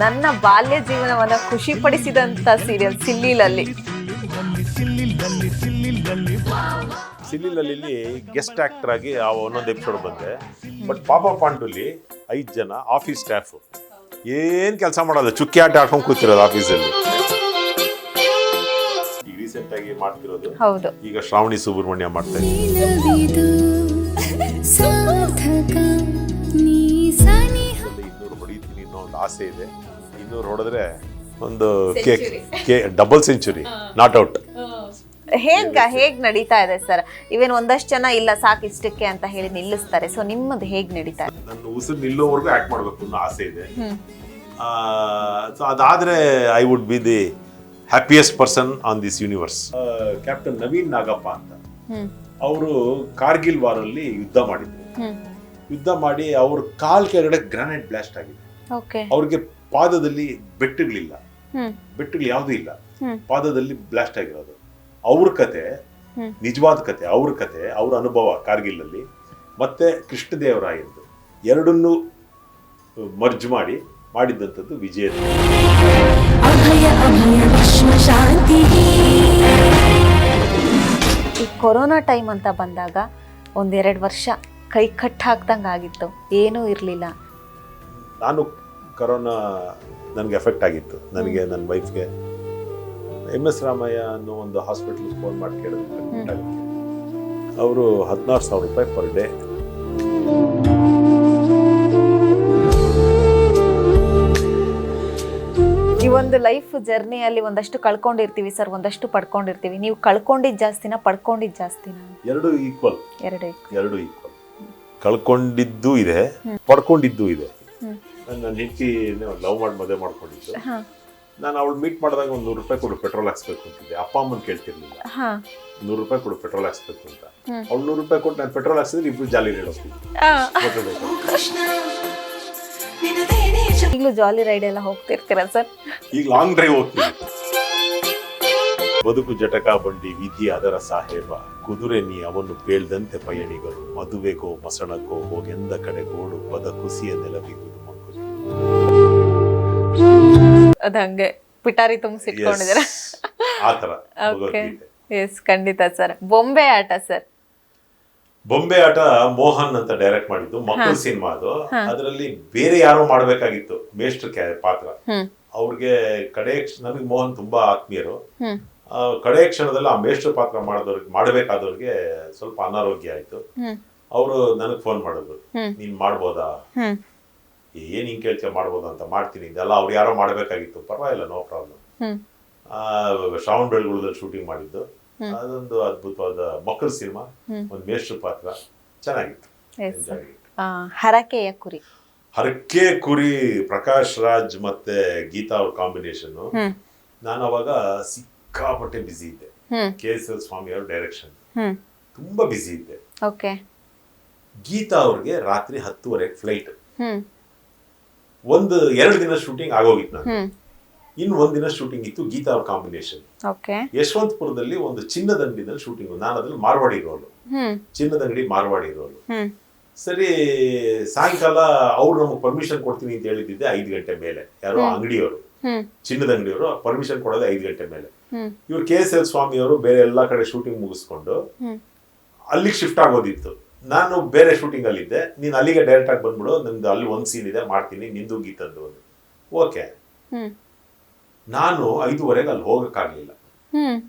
ನನ್ನ ಬಾಲ್ಯ ಜೀವನವನ್ನ ಖುಷಿಪಡಿಸಿದಂತ ಸೀರಿಯಲ್ ಸಿಲ್ಲಿಲಲ್ಲಿ. ಸಿಲ್ಲಿಲಲ್ಲಿ ಗೆಸ್ಟ್ ಆಕ್ಟರ್ ಆಗಿ ಆ ಒಂದೊಂದು ಎಪಿಸೋಡ್ ಬಂದೆ. ಬಟ್ ಪಾಪ ಪಾಂಡುಲಿ 5 ಜನ ಆಫೀಸ್ ಸ್ಟಾಫ್ ಏನ್ ಕೆಲಸ ಮಾಡೋದು, ಚುಕ್ಕಿ ಆಟ ಆಡ್ಕೊಂಡು ಕೂತಿರೋದು ಆಫೀಸಲ್ಲಿ. ಈಗ ರೀಸೆಂಟ್ ಆಗಿ ಮಾಡ್ತಿರೋದು ಹೌದು, ಈಗ ಶ್ರಾವಣಿ ಸುಬ್ರಹ್ಮಣ್ಯ ಮಾಡ್ತಾ ಇದ್ದಾರೆ. ಹೊಡಿತೀನಿ ಅನ್ನೋ ಒಂದು ಆಸೆ ಇದೆ. 200 ಹೊಡೆದ್ರೆ ಒಂದು ಡಬಲ್ ಸೆಂಚುರಿ, ನಾಟ್ ಔಟ್. ಹೇಗ್ ನಡೀತಾ ಇದೆ ಸರ್? ಇವೇನ್ ಒಂದಷ್ಟು ಜನ ಇಲ್ಲ ಸಾಕು ಇಷ್ಟಕ್ಕೆ ಅಂತ ಹೇಳಿ ನಿಲ್ಲಿಸ್ತಾರೆ. ಸೊ ನಿಮ್ಮದು ಹೇಗ್ ನಡೀತಾ ಇದೆ? ನನ್ನ ಉಸಿರು ನಿಲ್ಲೋವರೆಗೂ ಆಕ್ಟ್ ಮಾಡ್ಬೇಕು ಅನ್ನೋ ಆಸೆ ಇದೆ. ಸೊ ಅದಾದ್ರೆ I would be the happiest person on this universe. Captain Naveen Nagappa ಅಂತ, ಅವರು ಕಾರ್ಗಿಲ್ ವಾರಲ್ಲಿ ಯುದ್ಧ ಮಾಡಿ ಅವ್ರ ಕಾಲ್ ಕೆಳಗಡೆ ಗ್ರಾನೈಟ್ ಬ್ಲಾಸ್ಟ್ ಆಗಿದೆ. ಅವ್ರಿಗೆ ಪಾದದಲ್ಲಿ ಬೆಟ್ಟುಗಳು ಯಾವ್ದು ಇಲ್ಲ, ಪಾದದಲ್ಲಿ ಬ್ಲಾಸ್ಟ್ ಆಗಿರೋದು. ಅವ್ರ ಕತೆ, ನಿಜವಾದ ಕತೆ, ಅವ್ರ ಅನುಭವ ಕಾರ್ಗಿಲ್ ಅಲ್ಲಿ ಮತ್ತೆ ಕೃಷ್ಣದೇವರಾಯಂದು ಎರಡನ್ನೂ ಮರ್ಜ್ ಮಾಡಿದ್ದಂಥದ್ದು ವಿಜಯ. ಈ ಕೊರೋನಾ ಟೈಮ್ ಅಂತ ಬಂದಾಗ 1-2 ವರ್ಷ ಕೈ ಕಟ್ ಹಾಕ್ದಂಗೆ ಆಗಿತ್ತು, ಏನೂ ಇರಲಿಲ್ಲ. ನಾನು ಕೊರೋನಾ ನನಗೆ ಎಫೆಕ್ಟ್ ಆಗಿತ್ತು. ನನಗೆ, ನನ್ನ ವೈಫ್ಗೆ MS ರಾಮಯ್ಯ ಅನ್ನೋ ಒಂದು ಹಾಸ್ಪಿಟಲ್ ಫೋನ್ ಮಾಡಿ ಕೇಳಿದ್ರು. ಅವರು 16,000 ರೂಪಾಯಿ ಪರ್ ಡೇ. ಈ ಒಂದು ಲೈಫ್ ಜರ್ನಿಯಲ್ಲಿ ಒಂದಷ್ಟು ಕಳ್ಕೊಂಡಿರ್ತೀವಿ ಸರ್, ಒಂದಷ್ಟು ಪಡ್ಕೊಂಡಿರ್ತೀವಿ. ನೀವು ಕಳ್ಕೊಂಡಿದ್ದು ಜಾಸ್ತಿನಾ, ಪಡ್ಕೊಂಡಿದ್ದು ಜಾಸ್ತಿನಾ? ಎರಡು ಈಕ್ವಲ್. ಕಳ್ಕೊಂಡಿದ್ದು ಇದೆ, ಪಡ್ಕೊಂಡಿದ್ದು ಇದೆ. ನನ್ನ ಹೆಂಡತಿ ಲವ್ ಮಾಡಿ ಮದುವೆ ಮಾಡ್ಕೊಂಡಿದ್ದು. ನಾನು ಅವಳು ಮೀಟ್ ಮಾಡಿದಾಗ ಒಂದು 100 ರೂಪಾಯಿ ಕೊಡು ಪೆಟ್ರೋಲ್ ಹಾಕ್ಸ್ಬೇಕು ಅಂತಿದ್ದೆ. ಅಪ್ಪ ಅಮ್ಮನ ಕೇಳ್ತಿರ್ಲಿಲ್ಲ. 100 ರೂಪಾಯಿ ಕೊಡು ಪೆಟ್ರೋಲ್ ಹಾಕ್ಸ್ಬೇಕು ಅಂತ. ಅವ್ಳು 100 ರೂಪಾಯಿ ಕೊಟ್ಟು ನಾನು ಪೆಟ್ರೋಲ್ ಹಾಕ್ಸಿದ್ರೆ ಇಬ್ರು ಜಾಲಿ ರೈಡ್ ಹೋಗ್ತಿದ್ವಿ. ಈಗಲೂ ಜಾಲಿ ರೈಡ್ ಎಲ್ಲ ಹೋಗ್ತಿರ್ತೀರಾ ಸರ್? ಈಗ ಲಾಂಗ್ ಡ್ರೈವ್ ಹೋಗ್ತೀವಿ. ಬದುಕು ಜಟಕಾ ಬಂಡಿ ವಿಧಿ ಅದರ ಸಾಹೇಬ, ಕುದುರೆ ನೀ ಅವನು ಬೇಳ್ದಂತೆ ಪಯಣಿಗರು, ಮದುವೆಗೋ ಮಸಣಕ್ಕೋ ಹೋಗೆಂದ ಕಡೆ ಗೋಡು, ಪದ ಕುಸಿಯ ನೆಲವಿಗುವುದು ಮಂಕುಜ. ಅದಂಗೆ ಪಿಟಾರಿ ತುಂಬಿಸಿಟ್ಕೊಂಡಿದ್ದೀರಾ? ಆತರ. ಎಸ್, ಖಂಡಿತ ಸರ್. ಬೊಂಬೆ ಆಟ ಸರ್? ಬೊಂಬೆ ಆಟ ಮೋಹನ್ ಅಂತ ಡೈರೆಕ್ಟ್ ಮಾಡಿದ್ದು, ಮಕ್ಕಳ ಸಿನಿಮಾ ಅದು. ಅದರಲ್ಲಿ ಬೇರೆ ಯಾರೋ ಮಾಡ್ಬೇಕಾಗಿತ್ತು ಮೇಷ್ಟ್ರ ಪಾತ್ರ. ಅವ್ರಿಗೆ ನನಗೆ ಮೋಹನ್ ತುಂಬಾ ಆತ್ಮೀಯರು. ಕಡೆ ಕ್ಷಣದಲ್ಲಿ ಆ ಮೇಷ್ಟ್ರ ಪಾತ್ರ ಮಾಡಬೇಕಾದವ್ರಿಗೆ ಸ್ವಲ್ಪ ಅನಾರೋಗ್ಯ ಆಯ್ತು. ಅವರು ನನಗ್ ಫೋನ್ ಮಾಡಿದ್ರು, ನೀನ್ ಮಾಡ್ಬೋದಾ, ಏನ್ ಹಿಂಗ್ ಕೇಳ್ತೀಯ, ಮಾಡ್ಬೋದಾ ಅಂತ. ಮಾಡ್ತೀನಿ ಇದೆಲ್ಲ. ಅವ್ರು ಯಾರೋ ಮಾಡ್ಬೇಕಾಗಿತ್ತು, ಪರವಾಗಿಲ್ಲ, ನೋ ಪ್ರಾಬ್ಲಮ್. ಶ್ರಾವಣ ಬೆಳಗುಳದಲ್ಲಿ ಶೂಟಿಂಗ್ ಮಾಡಿದ್ದು. ಅದೊಂದು ಅದ್ಭುತವಾದ ಮಕ್ಕಳ ಸಿನಿಮಾ, ಒಂದು ಮೇಷ್ಟ್ರ ಪಾತ್ರ, ಚೆನ್ನಾಗಿತ್ತು. ಹರಕೆ ಕುರಿ ಪ್ರಕಾಶ್ ರಾಜ್ ಮತ್ತೆ ಗೀತಾ ಅವ್ರ ಕಾಂಬಿನೇಷನ್. ನಾನು ಅವಾಗ ಸಿಕ್ಕಾಪಟ್ಟೆ ಬಿಸಿ ಇದ್ದೆ. KSL ಸ್ವಾಮಿ ಅವ್ರ ಡೈರೆಕ್ಷನ್, ತುಂಬಾ ಬಿಸಿ ಇದ್ದೆ. ಗೀತಾ ಅವ್ರಿಗೆ ರಾತ್ರಿ 10:30 ಫ್ಲೈಟ್. 2 ದಿನ ಶೂಟಿಂಗ್ ಆಗೋಗಿತ್ತು. ನಾನು ಇನ್ನು 1 ದಿನ ಶೂಟಿಂಗ್ ಇತ್ತು. ಗೀತಾ ಅವ್ರ ಕಾಂಬಿನೇಷನ್ ಯಶವಂತಪುರದಲ್ಲಿ ಒಂದು ಚಿನ್ನದ ಅಂಗಡಿನಲ್ಲಿ ಶೂಟಿಂಗ್. ನಾನು ಅದ್ರಲ್ಲಿ ಮಾರ್ವಾಡಿ ರೋಲು, ಚಿನ್ನದ ಅಂಗಡಿ ಮಾರ್ವಾಡಿ ರೋಲು. ಸರಿ, ಸಾಯಂಕಾಲ ಅವ್ರು ನಮಗೆ ಪರ್ಮಿಷನ್ ಕೊಡ್ತೀನಿ ಅಂತ ಹೇಳಿದ್ದೆ 5 ಗಂಟೆ ಮೇಲೆ. ಯಾರೋ ಅಂಗಡಿಯವರು, ಚಿನ್ನದ ಅಂಗಡಿಯವರು ಪರ್ಮಿಷನ್ ಕೊಡೋದು 5 ಗಂಟೆ ಮೇಲೆ. ಇವ್ರು KSL ಸ್ವಾಮಿ ಅವರು ಬೇರೆ ಎಲ್ಲಾ ಕಡೆ ಶೂಟಿಂಗ್ ಮುಗಿಸ್ಕೊಂಡು ಅಲ್ಲಿಗೆ ಶಿಫ್ಟ್ ಆಗೋದಿತ್ತು. ನಾನು ಬೇರೆ ಶೂಟಿಂಗ್ ಅಲ್ಲಿ ಇದ್ದೆ. ನೀನ್ ಅಲ್ಲಿಗೆ ಡೈರೆಕ್ಟ್ ಆಗಿ ಬಂದ್ಬಿಡು, ನಿಮ್ದು ಅಲ್ಲಿ ಒಂದು ಸೀನ್ ಇದೆ, ಮಾಡ್ತೀನಿ, ನಿಂದು ಗೀತಂದು. ಓಕೆ. ನಾನು 5:30 ಅಲ್ಲಿ ಹೋಗಕ್ಕಾಗ್ಲಿಲ್ಲ.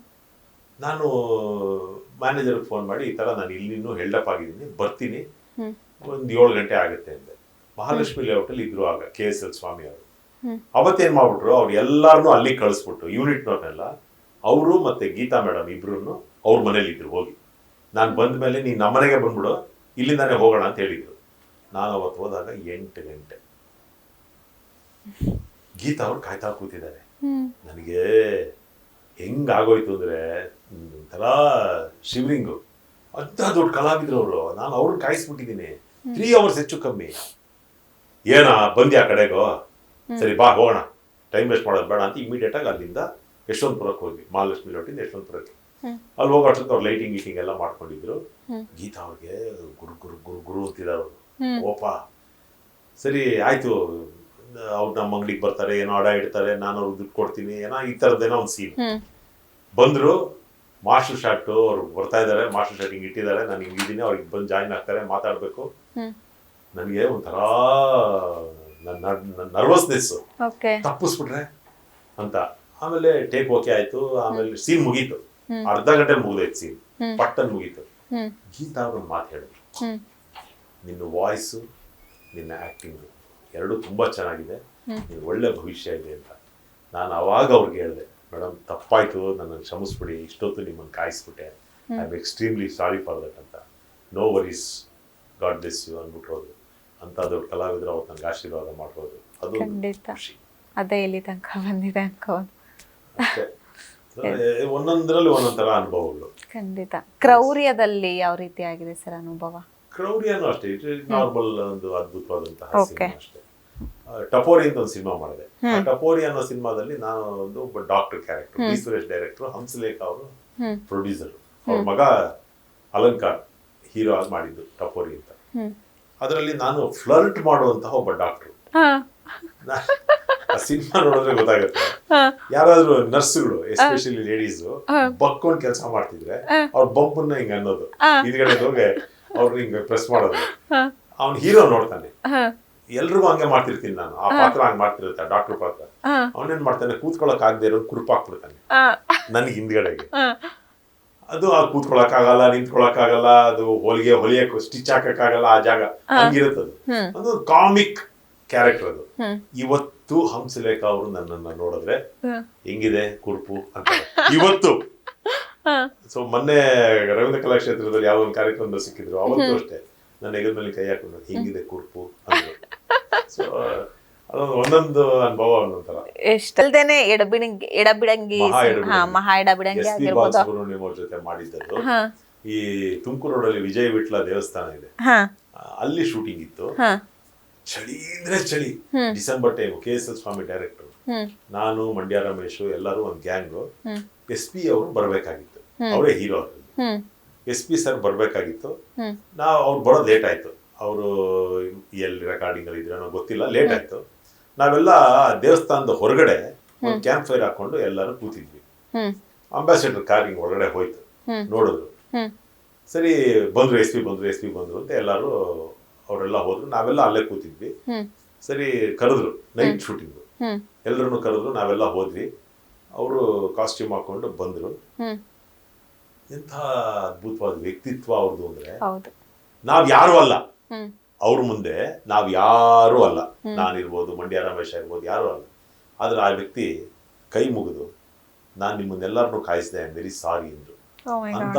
ನಾನು ಮ್ಯಾನೇಜರ್ಗೆ ಫೋನ್ ಮಾಡಿ, ಈ ತರ ನಾನು ಇಲ್ಲಿ ಹೆಲ್ಡಪ್ ಆಗಿದ್ದೀನಿ, ಬರ್ತೀನಿ, ಒಂದು 7 ಗಂಟೆ ಆಗುತ್ತೆ ಅಂದೆ. ಮಹಾಲಕ್ಷ್ಮಿ ಲೇಔಟಲ್ಲಿ ಇದ್ರು ಆಗ KSL ಸ್ವಾಮಿ ಅವರು. ಅವತ್ತೇನ್ ಮಾಡ್ಬಿಟ್ರು, ಅವ್ರು ಎಲ್ಲಾರನ್ನೂ ಅಲ್ಲಿ ಕಳಿಸ್ಬಿಟ್ಟು, ಯೂನಿಟ್ನವ್ರನ್ನೆಲ್ಲ, ಅವರು ಮತ್ತೆ ಗೀತಾ ಮೇಡಮ್ ಇಬ್ರು ಅವ್ರ ಮನೇಲಿ ಇದ್ರು. ಹೋಗಿ ನಾನು ಬಂದ ಮೇಲೆ ನೀನ್ ನಮ್ಮನೆಗೆ ಬಂದ್ಬಿಡು, ಇಲ್ಲಿಂದಾನೆ ಹೋಗೋಣ ಅಂತ ಹೇಳಿದ್ರು. ನಾನು ಅವತ್ತು ಹೋದಾಗ 8 ಗಂಟೆ. ಗೀತಾ ಅವ್ರು ಕಾಯ್ತಾ ಕೂತಿದ್ದಾರೆ. ನನಗೆ ಹೆಂಗಾಗೋಯ್ತು ಅಂದ್ರೆ ಒಂಥರ ಶಿವರಿಂಗು. ಅಂತ ದೊಡ್ಡ ಕಲಾವಿದ್ರು ಅವರು. ನಾನು ಅವ್ರನ್ನ ಕಾಯಿಸ್ಬಿಟ್ಟಿದ್ದೀನಿ 3 ಅವರ್ಸ್ ಹೆಚ್ಚು ಕಮ್ಮಿ. ಏನ ಬಂದ್ಯಾ ಕಡೆಗೋ, ಸರಿ ಬಾ ಹೋಗೋಣ, ಟೈಮ್ ವೇಸ್ಟ್ ಮಾಡೋದು ಬೇಡ ಅಂತ ಇಮಿಡಿಯೇಟ್ ಆಗಿ ಅಲ್ಲಿಂದ ಯಶವಂತಪುರಕ್ಕೆ ಹೋದ್ವಿ. ಮಹಾಲಕ್ಷ್ಮಿ ಲೋಟಿಂದ ಯಶವಂತಪುರಕ್ಕೆ. ಅಲ್ಲಿ ಹೋಗೋ ಅಷ್ಟೊತ್ತು ಅವ್ರು ಲೈಟಿಂಗ್ ಗೀಟಿಂಗ್ ಎಲ್ಲ ಮಾಡ್ಕೊಂಡಿದ್ರು. ಗೀತಾ ಅವ್ರಿಗೆ ಗುರು ಗುರು ಗುರು ಗುರು ಅಂತಿದ್ದಾರೆ ಅವರು. ಓಪ ಸರಿ ಆಯ್ತು, ಅವ್ರು ನಮ್ಮ ಅಂಗಡಿಗೆ ಬರ್ತಾರೆ, ಏನೋ ಅಡ ಇಡ್ತಾರೆ, ನಾನು ಅವ್ರಿಗೆ ದುಡ್ಡು ಕೊಡ್ತೀನಿ, ಏನೋ ಈ ಥರದ್ದೇನೋ ಒಂದು ಸೀನ್. ಬಂದರು, ಮಾಸ್ಟರ್ ಶಾಟ್ ಅವ್ರು ಬರ್ತಾ ಇದ್ದಾರೆ, ಮಾಸ್ಟರ್ ಶಾಟ್ ಹಿಂಗೆ ಇಟ್ಟಿದ್ದಾರೆ, ನಾನು ಹಿಂಗಿದ್ದೀನಿ, ಅವ್ರಿಗೆ ಬಂದು ಜಾಯಿನ್ ಆಗ್ತಾರೆ, ಮಾತಾಡಬೇಕು. ನನಗೆ ಒಂಥರ ನರ್ವಸ್ನೆಸ್ಸು, ತಪ್ಪಿಸ್ಬಿಟ್ರೆ ಅಂತ. ಆಮೇಲೆ ಟೇಕ್ ಓಕೆ ಆಯ್ತು, ಆಮೇಲೆ ಸೀನ್ ಮುಗೀತು, ಅರ್ಧ ಗಂಟೆ ಮುಗಿದೈತೆ ಸೀನ್, ಪಟ್ಟನ್ ಮುಗೀತು. ಗೀತಾ ಅವ್ರ ಮಾತು ಹೇಳಿದ್ರು, ನಿನ್ನ ವಾಯ್ಸು ನಿನ್ನ ಆ್ಯಕ್ಟಿಂಗು ಎರಡೂ ತುಂಬ ಚೆನ್ನಾಗಿದೆ, ನಿನ್ನ ಒಳ್ಳೆ ಭವಿಷ್ಯ ಇದೆ ಅಂತ. ನಾನು ಅವಾಗ ಅವ್ರಿಗೆ ಹೇಳಿದೆ, ಮೇಡಮ್ ತಪ್ಪಾಯಿತು, ನನ್ನನ್ನು ಕ್ಷಮಿಸ್ಬಿಡಿ, ಇಷ್ಟೊತ್ತು ನಿಮ್ಮನ್ನು ಕಾಯಿಸ್ಬಿಟ್ಟೆ, I am extremely sorry for that ಅಂತ. No worries, God bless you ಅಂದ್ಬಿಟ್ರೋದು ಅಂತ. ದೊಡ್ಡ ಕಲಾವಿದರು ಅವತ್ತು ನನಗೆ ಆಶೀರ್ವಾದ ಮಾಡ್ಬೋದು, ಅದು ಖುಷಿ. ಅದೇ ಇಲ್ಲಿ ತನಕ ಬಂದಿದೆ ಅನ್ಕೋದು. ಅಷ್ಟೇ, ಒಂದೊಂದರಲ್ಲಿ ಒಂದೊಂಥರ ಅನುಭವಗಳು. ಖಂಡಿತ. ಕ್ರೌರ್ಯದಲ್ಲಿ ಯಾವ ರೀತಿ ಆಗಿದೆ ಸರ್ ಅನುಭವ? ಕ್ರೌರ್ಯನೂ ಅಷ್ಟೇ, ಇಟ್ ನಾರ್ಮಲ್, ಒಂದು ಅದ್ಭುತವಾದಂತಹ ಸಿನಿಮಾ ಅಷ್ಟೇ. ಟಪೋರಿ ಅಂತ ಒಂದು ಸಿನಿಮಾ ಮಾಡಿದೆ. ಟಪೋರಿ ಅನ್ನೋ ಸಿನಿಮಾದಲ್ಲಿ ನಾನು ಒಬ್ಬ doctor character, B Suresh director, Hamsalekha ಅವರು ಪ್ರೊಡ್ಯೂಸರ್, ಅವ್ರ ಮಗ ಅಲಂಕಾರ್ ಹೀರೋ ಆಗಿ ಮಾಡಿದ್ದು ಟಪೋರಿ ಅಂತ. ಅದರಲ್ಲಿ ನಾನು ಫ್ಲರ್ಟ್ ಮಾಡುವಂತಹ ಒಬ್ಬ ಡಾಕ್ಟರ್. ಆ ಸಿನಿಮಾ ನೋಡಿದ್ರೆ ಗೊತ್ತಾಗುತ್ತೆ, ಯಾರಾದ್ರೂ ನರ್ಸ್ಗಳು ಎಸ್ಪೆಷಲಿ ಲೇಡೀಸು ಬಕ್ಕೊಂಡ್ ಕೆಲಸ ಮಾಡ್ತಿದ್ರೆ ಅವ್ರ ಬಂಪನ್ನ ಹಿಂಗ ಅನ್ನೋದು, ಹಿಂದ್ಗಡೆ ಹೋಗಿ ಅವ್ರನ್ನ ಹಿಂಗ ಪ್ರೆಸ್ ಮಾಡೋದು. ಅವ್ನ ಹೀರೋ ನೋಡ್ತಾನೆ, ಎಲ್ರಿಗೂ ಹಂಗೆ ಮಾಡ್ತಿರ್ತೀನಿ ನಾನು, ಆ ಪಾತ್ರ ಹಂಗೆ ಮಾಡ್ತಿರುತ್ತೆ, ಡಾಕ್ಟರ್ ಪಾತ್ರ. ಅವನೇನ್ ಮಾಡ್ತಾನೆ, ಕೂತ್ಕೊಳಕ್ ಆಗದೆ ಇರೋದು ಕುರುಪಾಕ್ಬಿಡ್ತಾನೆ ನನ್ಗೆ ಹಿಂದ್ಗಡೆಗೆ. ಅದು ಆ ಕೂತ್ಕೊಳಕ್ ಆಗಲ್ಲ, ನಿಂತ್ಕೊಳಕ್ ಆಗಲ್ಲ, ಅದು ಹೊಲಿಯಕ್ ಸ್ಟಿಚ್ ಹಾಕಕ್ ಆಗಲ್ಲ, ಆ ಜಾಗ ಹಂಗಿರುತ್ತದು. ಅದು ಕಾಮಿಕ್ ಕ್ಯಾರೆಕ್ಟರ್ ಅದು. ಇವತ್ತು ಹಂಸಲೇಖ ಅವರು ನನ್ನನ್ನ ನೋಡಿದ್ರೆ ಹೆಂಗಿದೆ ಕುರುಪು ಅಂತ ಇವತ್ತು. ಸೊ ಮೊನ್ನೆ ರವೀಂದ್ರ ಕಲಾಕ್ಷೇತ್ರದಲ್ಲಿ ಯಾವ ಒಂದು ಕಾರ್ಯಕ್ರಮದಲ್ಲಿ ಸಿಕ್ಕಿದ್ರು, ಅವತ್ತು ಅಷ್ಟೇ ನನ್ನ ಹೆಗಲ ಮೇಲೆ ಕೈ ಹಾಕೊಂಡು ಹೆಂಗಿದೆ ಕುರುಪು ಅಂದ್ರು. ಸೊ ಅದೊಂದು ಒಂದೊಂದು ಅನುಭವ ಒಂದೊಂಥರ. ಎಷ್ಟಲ್ದೇನೆ ಎಡಬಿಡಂಗಿ ಮಹಾ ಎಡಬಿಡಂಗಿ ಆಗಿರ್ಬೋದು. ಸುಬ್ರಹ್ಮಣ್ಯಂ ಅವ್ರ ಜೊತೆ ಮಾಡಿದ್ದದ್ದು ಈ ತುಮಕೂರು ರೋಡಲ್ಲಿ ವಿಜಯ ವಿಟ್ಲ ದೇವಸ್ಥಾನ ಇದೆ, ಅಲ್ಲಿ ಶೂಟಿಂಗ್ ಇತ್ತು. ಚಳಿ ಅಂದ್ರೆ ಚಳಿ, ಡಿಸೆಂಬರ್ ಟೈಮ್. KSL ಸ್ವಾಮಿ ಡೈರೆಕ್ಟರ್, ನಾನು, ಮಂಡ್ಯ ರಮೇಶ್ ಎಲ್ಲರೂ ಒಂದು ಗ್ಯಾಂಗು. SP ಅವರು ಬರ್ಬೇಕಾಗಿತ್ತು, ಅವರೇ ಹೀರೋ. SP sir ಬರ್ಬೇಕಾಗಿತ್ತು. ಅವ್ರು ಬರೋದು ಲೇಟ್ ಆಯ್ತು, ಅವರು ಎಲ್ಲಿ ರೆಕಾರ್ಡಿಂಗ್ ಅಲ್ಲಿ ಇದ್ರೆ ಗೊತ್ತಿಲ್ಲ, ಲೇಟ್ ಆಯ್ತು. ನಾವೆಲ್ಲ ದೇವಸ್ಥಾನದ ಹೊರಗಡೆ ಒಂದು ಕ್ಯಾಂಪ್ ಫೈರ್ ಹಾಕೊಂಡು ಎಲ್ಲರೂ ಕೂತಿದ್ವಿ. ಅಂಬಾಸಿಡರ್ ಕಾರ್ ಹಿಂಗ್ ಹೊರಗಡೆ ಹೋಯ್ತು, ನೋಡಿದ್ರು. ಸರಿ ಬಂದ್ರು, SP ಬಂದ್ರು ಅಂತ ಎಲ್ಲರೂ ಅವರೆಲ್ಲ ಹೋದ್ರು. ನಾವೆಲ್ಲ ಅಲ್ಲೇ ಕೂತಿದ್ವಿ. ಸರಿ ಕರೆದ್ರು, ನೈಟ್ ಶೂಟಿಂಗು, ಎಲ್ಲರನ್ನು ಕರೆದ್ರು, ನಾವೆಲ್ಲ ಹೋದ್ವಿ. ಅವರು ಕಾಸ್ಟ್ಯೂಮ್ ಹಾಕೊಂಡು ಬಂದ್ರು. ಎಂಥ ಅದ್ಭುತವಾದ ವ್ಯಕ್ತಿತ್ವ ಅವ್ರದ್ದು ಅಂದ್ರೆ, ನಾವ್ ಯಾರು ಅಲ್ಲ ಅವ್ರ ಮುಂದೆ, ನಾವ್ ಯಾರು ಅಲ್ಲ. ನಾನಿರ್ಬೋದು, ಮಂಡ್ಯ ರಮೇಶ್ ಇರ್ಬೋದು, ಯಾರು ಅಲ್ಲ. ಆದ್ರೆ ಆ ವ್ಯಕ್ತಿ ಕೈ ಮುಗಿದು, ನಾನ್ ನಿಮ್ಮನ್ನೆಲ್ಲರನ್ನೂ ಕಾಯಿಸಿದೆ, ಐ ಆಮ್ ವೆರಿ ಸಾರಿ ಅಂದ್ರು. ಅಂತ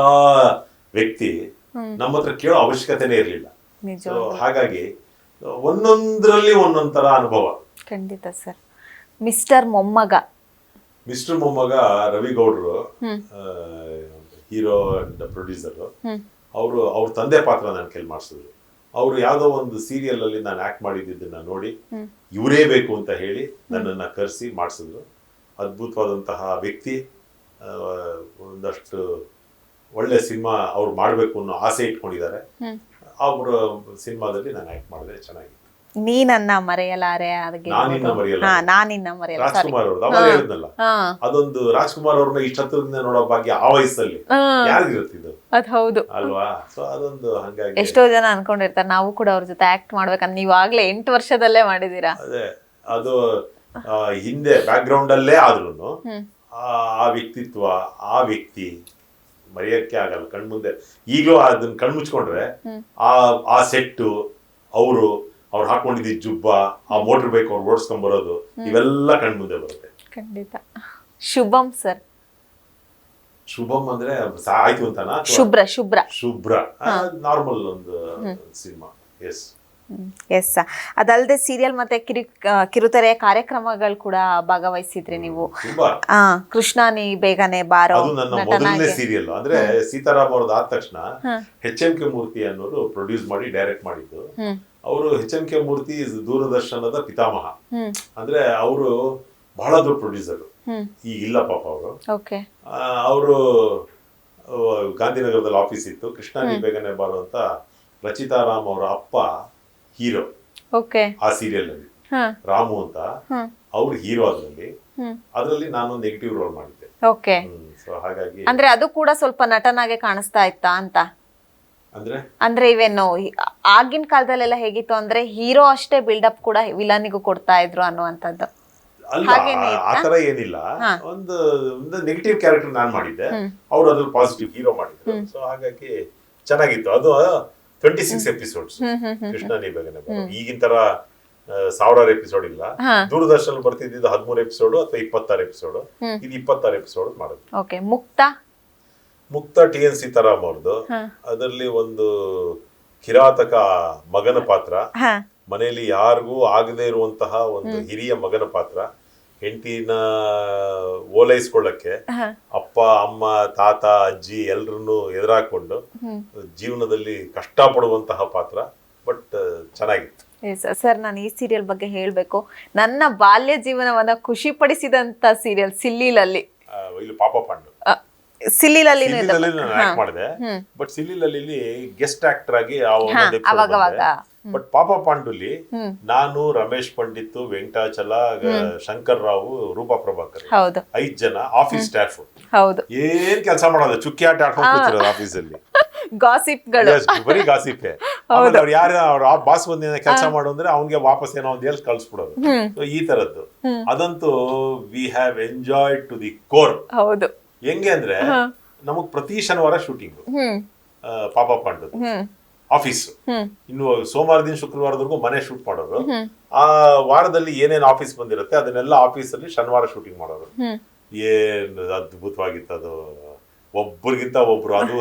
ವ್ಯಕ್ತಿ ನಮ್ಮ ಹತ್ರ ಕೇಳೋ ಅವಶ್ಯಕತೆನೇ ಇರ್ಲಿಲ್ಲ. ಹಾಗಾಗಿ ಒಂದೊಂದ್ರಲ್ಲಿ ಒಂದೊಂದ್ ತರ ಅನುಭವ. ಖಂಡಿತ ಸರ್. ಮಿಸ್ಟರ್ ಮೊಮ್ಮಗ ರವಿ ಗೌಡ್ರು, ಹೀರೋ ಅಂಡ್ ಪ್ರೊಡ್ಯೂಸರ್, ಅವ್ರ ತಂದೆ ಪಾತ್ರ ನನ್ನ ಕೈಲಿ ಮಾಡಿಸಿದ್ರು. ಅವರು ಯಾವ್ದೋ ಒಂದು ಸೀರಿಯಲ್ ಅಲ್ಲಿ ನಾನು ಆಕ್ಟ್ ಮಾಡಿದ್ದನ್ನ ನೋಡಿ ಇವರೇ ಬೇಕು ಅಂತ ಹೇಳಿ ನನ್ನನ್ನ ಕರೆಸಿ ಮಾಡಿಸಿದ್ರು. ಅದ್ಭುತವಾದಂತಹ ವ್ಯಕ್ತಿ. ಒಂದಷ್ಟು ಒಳ್ಳೆ ಸಿನಿಮಾ ಅವ್ರು ಮಾಡ್ಬೇಕು ಅನ್ನೋ ಆಸೆ ಇಟ್ಕೊಂಡಿದ್ದಾರೆ. ಅವ್ರ ಸಿನಿಮಾದಲ್ಲಿ ನಾನು ಆಕ್ಟ್ ಮಾಡಿದ್ರೆ ಚೆನ್ನಾಗಿತ್ತು. ನೀನನ್ನ ಮರೆಯಲಾರೆ, ನಾನಿನ್ನ ಮರೆಯಲ್ಲ, ರಾಜ್ಕುಮಾರ್ ಅವ್ರದ್ದು ಅವಾಗ ಹೇಳಿದ್ನಲ್ಲ, ಅದೊಂದು ರಾಜ್ಕುಮಾರ್ ಅವ್ರನ್ನ ಇಷ್ಟ ಹತ್ರದಿಂದ ನೋಡೋ ಭಾಗ್ಯ ಆ ವಯಸ್ಸಲ್ಲಿ ಯಾರಿಗಿರುತ್ತಿದ್ದು, ಅದ್ ಹೌದು ಅಲ್ವಾ? ಸೊ ಅದೊಂದು ಹಂಗಾಗಿ ಎಷ್ಟೋ ಜನ ಅನ್ಕೊಂಡಿರ್ತಾರೆ ನಾವು ಕೂಡ ಅವ್ರ ಜೊತೆ ಆಕ್ಟ್ ಮಾಡ್ಬೇಕಂತ. ನೀವು ಆಗ್ಲೇ 8 ವರ್ಷದಲ್ಲೇ ಮಾಡಿದೀರಾ. ಅದೇ, ಅದು ಹಿಂದೆ ಬ್ಯಾಕ್ ಗ್ರೌಂಡ್ ಅಲ್ಲೇ ಆದ್ರೂ ಆ ವ್ಯಕ್ತಿತ್ವ, ಆ ವ್ಯಕ್ತಿ ಮರೆಯಕ್ಕೆ ಆಗಲ್ಲ. ಕಣ್ಮುಂದೆ ಈಗಲೂ ಅದನ್ನ ಕಣ್ಮುಚ್ಕೊಂಡ್ರೆ ಆ ಸೆಟ್ಟು, ಅವ್ರು ಹಾಕೊಂಡಿದ್ದ ಜುಬ್ಬ, ಆ ಮೋಟರ್ ಬೈಕ್ ಅವ್ರು ಓಡಿಸ್ಕೊಂಡ್ ಬರೋದು, ಇವೆಲ್ಲ ಕಣ್ಮುಂದೆ ಬರುತ್ತೆ. ಖಂಡಿತ. ಶುಭಂ ಸರ್. ಶುಭಂ ಅಂದ್ರೆ ಆಯ್ತು ಅಂತನಾ? ಶುಭ್ರ ನಾರ್ಮಲ್ ಒಂದು ಸಿನಿಮಾ. ಎಸ್. ಅದಲ್ಲದೆ ಸೀರಿಯಲ್ ಮತ್ತೆ ಕಿರುತೆರೆಯ ಕಾರ್ಯಕ್ರಮಗಳು ಕೂಡ ಭಾಗವಹಿಸಿದ್ರಿ ನೀವು. ಕೃಷ್ಣ ನೀ ಬೇಗನೆ ಬಾರೋ, ಅದು ನನ್ನ ಮೊದಲನೇ ಸೀರಿಯಲ್. ಅಂದ್ರೆ ಸೀತಾರಾಮ್ ಅವ್ರದ್ದು ಆದ ತಕ್ಷಣ HMK ಮೂರ್ತಿ ಅನ್ನೋರು ಪ್ರೊಡ್ಯೂಸ್ ಮಾಡಿ ಡೈರೆಕ್ಟ್ ಮಾಡಿದ್ದು. ಅವರು HMK ಮೂರ್ತಿ ದೂರದರ್ಶನದ ಪಿತಾಮಹ. ಅಂದ್ರೆ ಅವರು ಬಹಳ ದೊಡ್ಡ ಪ್ರೊಡ್ಯೂಸರ್. ಈಗ ಇಲ್ಲ ಪಾಪ ಅವರು. ಅವರು ಗಾಂಧಿನಗರದಲ್ಲಿ ಆಫೀಸ್ ಇತ್ತು. ಕೃಷ್ಣ ನೀ ಬೇಗನೆ ಬಾರೋ ಅಂತ ರಚಿತಾರಾಮ್ ಅವರ ಅಪ್ಪ ಹೀರೋ ಆ ಸೀರಿಯಲ್ ಅಲ್ಲಿ. ರಾಮು ಅಂತ, ಅವ್ರು ಹೀರೋ ಅದರಲ್ಲಿ ನಾನು ನೆಗೆಟಿವ್ ರೋಲ್ ಮಾಡಿದ್ದೆ. ಓಕೆ. ಸೊ ಹಾಗಾಗಿ ಅಂದ್ರೆ ಅದು ಕೂಡ ಸ್ವಲ್ಪ ನಟನಾಗೆ ಕಾಣಿಸ್ತಾ ಇತ್ತಾ ಅಂತ? ಅಂದ್ರೆ ಇವೇನು ಆಗಿನ ಕಾಲದಲ್ಲೆಲ್ಲ ಹೇಗಿತ್ತು ಅಂದ್ರೆ ಹೀರೋ ಅಷ್ಟೇ ಬಿಲ್ಡಪ್ ಕೂಡ ವಿಲನ್ನಿಗೂ ಕೊಡ್ತಾ ಇದ್ರು ಅನ್ನುವಂಥದ್ದು. ಅಲ್ಲ, ಆತರ ಏನಿಲ್ಲ. ಒಂದು ನೆಗೆಟಿವ್ ಕ್ಯಾರೆಕ್ಟರ್ ನಾನ್ ಮಾಡಿದ್ದೆ, ಅವ್ರು ಅದ್ರಲ್ಲಿ ಪಾಸಿಟಿವ್ ಹೀರೋ ಮಾಡಿದ್ರು. ಸೊ ಹಾಗಾಗಿ ಚೆನ್ನಾಗಿತ್ತು. ಅದು 26 ಎಪಿಸೋಡ್ಸ್ ಕೃಷ್ಣ ನೀ ಬೇಗನೆ ಬರೋ. ಈಗಿನ ತರ 1000 ಎಪಿಸೋಡ್ ಇಲ್ಲ. ದೂರದರ್ಶನ ಬರ್ತಿದ್ದು 13 ಎಪಿಸೋಡ್ ಅಥವಾ 26 ಎಪಿಸೋಡ್. ಇದು 26 ಎಪಿಸೋಡ್ ಮಾಡೋದು. ಮುಕ್ತ TN ಸೀತಾರಾಮ್ ಅವ್ರದ್ದು. ಅದರಲ್ಲಿ ಒಂದು ಕಿರಾತಕ ಮಗನ ಪಾತ್ರ, ಮನೆಯಲ್ಲಿ ಯಾರಿಗೂ ಆಗದೆ ಇರುವಂತಹ ಒಂದು ಹಿರಿಯ ಮಗನ ಪಾತ್ರ. ಹೆಂಡತಿನ ಓಲೈಸ್ಕೊಳ್ಳಕ್ಕೆ ಅಪ್ಪ ಅಮ್ಮ ತಾತ ಅಜ್ಜಿ ಎಲ್ರನ್ನು ಎದುರಾಕೊಂಡು ಜೀವನದಲ್ಲಿ ಕಷ್ಟ ಪಡುವಂತಹ ಪಾತ್ರ. ಬಟ್ ಚೆನ್ನಾಗಿತ್ತು. ಸರ್, ನಾನು ಈ ಸೀರಿಯಲ್ ಬಗ್ಗೆ ಹೇಳ್ಬೇಕು. ನನ್ನ ಬಾಲ್ಯ ಜೀವನವನ್ನ ಖುಷಿ ಪಡಿಸಿದಂತ ಸೀರಿಯಲ್ ಸಿಲ್ಲಿಲಲ್ಲಿ. ಇಲ್ಲಿ ಪಾಪ ಪಾಂಡು ಸಿಲ್ಲಿಲಲ್ಲಿ ಮಾಡಿದೆ. ಬಟ್ ಸಿಲ್ಲಿಲಲ್ಲಿ ಗೆಸ್ಟ್ ಆಕ್ಟರ್ ಆಗಿ ಬಟ್ ಪಾಪ ಪಾಂಡುಲಿ ನಾನು, ರಮೇಶ್ ಪಂಡಿತ್, ವೆಂಕಟಾಚಲ, ಶಂಕರ್ ರಾವ್, ರೂಪಾ ಪ್ರಭಾಕರ್ 5 ಜನ ಆಫೀಸ್ ಸ್ಟಾಫ್. ಏನ್ ಕೆಲಸ ಮಾಡೋದು, ಚುಕ್ಕಿ ಆಟ ಆಡ್ಕೊಂಡು ಕೂತಿರೋದು ಆಫೀಸ್ ಅಲ್ಲಿ. ಬರೀ ಗಾಸಿಪ್. ಅವ್ರು ಯಾರ ಅವ್ರ ಬಾಸ್ ಬಂದ ಕೆಲಸ ಮಾಡು ಅಂದ್ರೆ ಅವ್ನಿಗೆ ವಾಪಸ್ ಏನೋ ಒಂದ್ ಹೇಳಿ ಕಳ್ಸ್ಬಿಡೋದು. ಈ ತರದ್ದು ಅದಂತೂ we have enjoyed to the core. ಹೆಂಗೆ ಅಂದ್ರೆ ನಮಗ್ ಪ್ರತಿ ಶನಿವಾರ ಶೂಟಿಂಗ್ ಪಾಪ ಪಾಂಡು ಆಫೀಸ್. ಇನ್ನು ಸೋಮವಾರದಿಂದ ಶುಕ್ರವಾರದವರೆಗೂ ಮನೆ ಶೂಟ್ ಮಾಡೋರು. ಆ ವಾರದಲ್ಲಿ ಏನೇನ್ ಆಫೀಸ್ ಬಂದಿರುತ್ತೆ ಅದನ್ನೆಲ್ಲ ಆಫೀಸ್ ಅಲ್ಲಿ ಶನಿವಾರ ಶೂಟಿಂಗ್ ಮಾಡೋರು. ಏನ್ ಅದ್ಭುತವಾಗಿತ್ತು ಅದು. ಒಬ್ಬರಿಗಿಂತ ಒಬ್ರು. ಅದು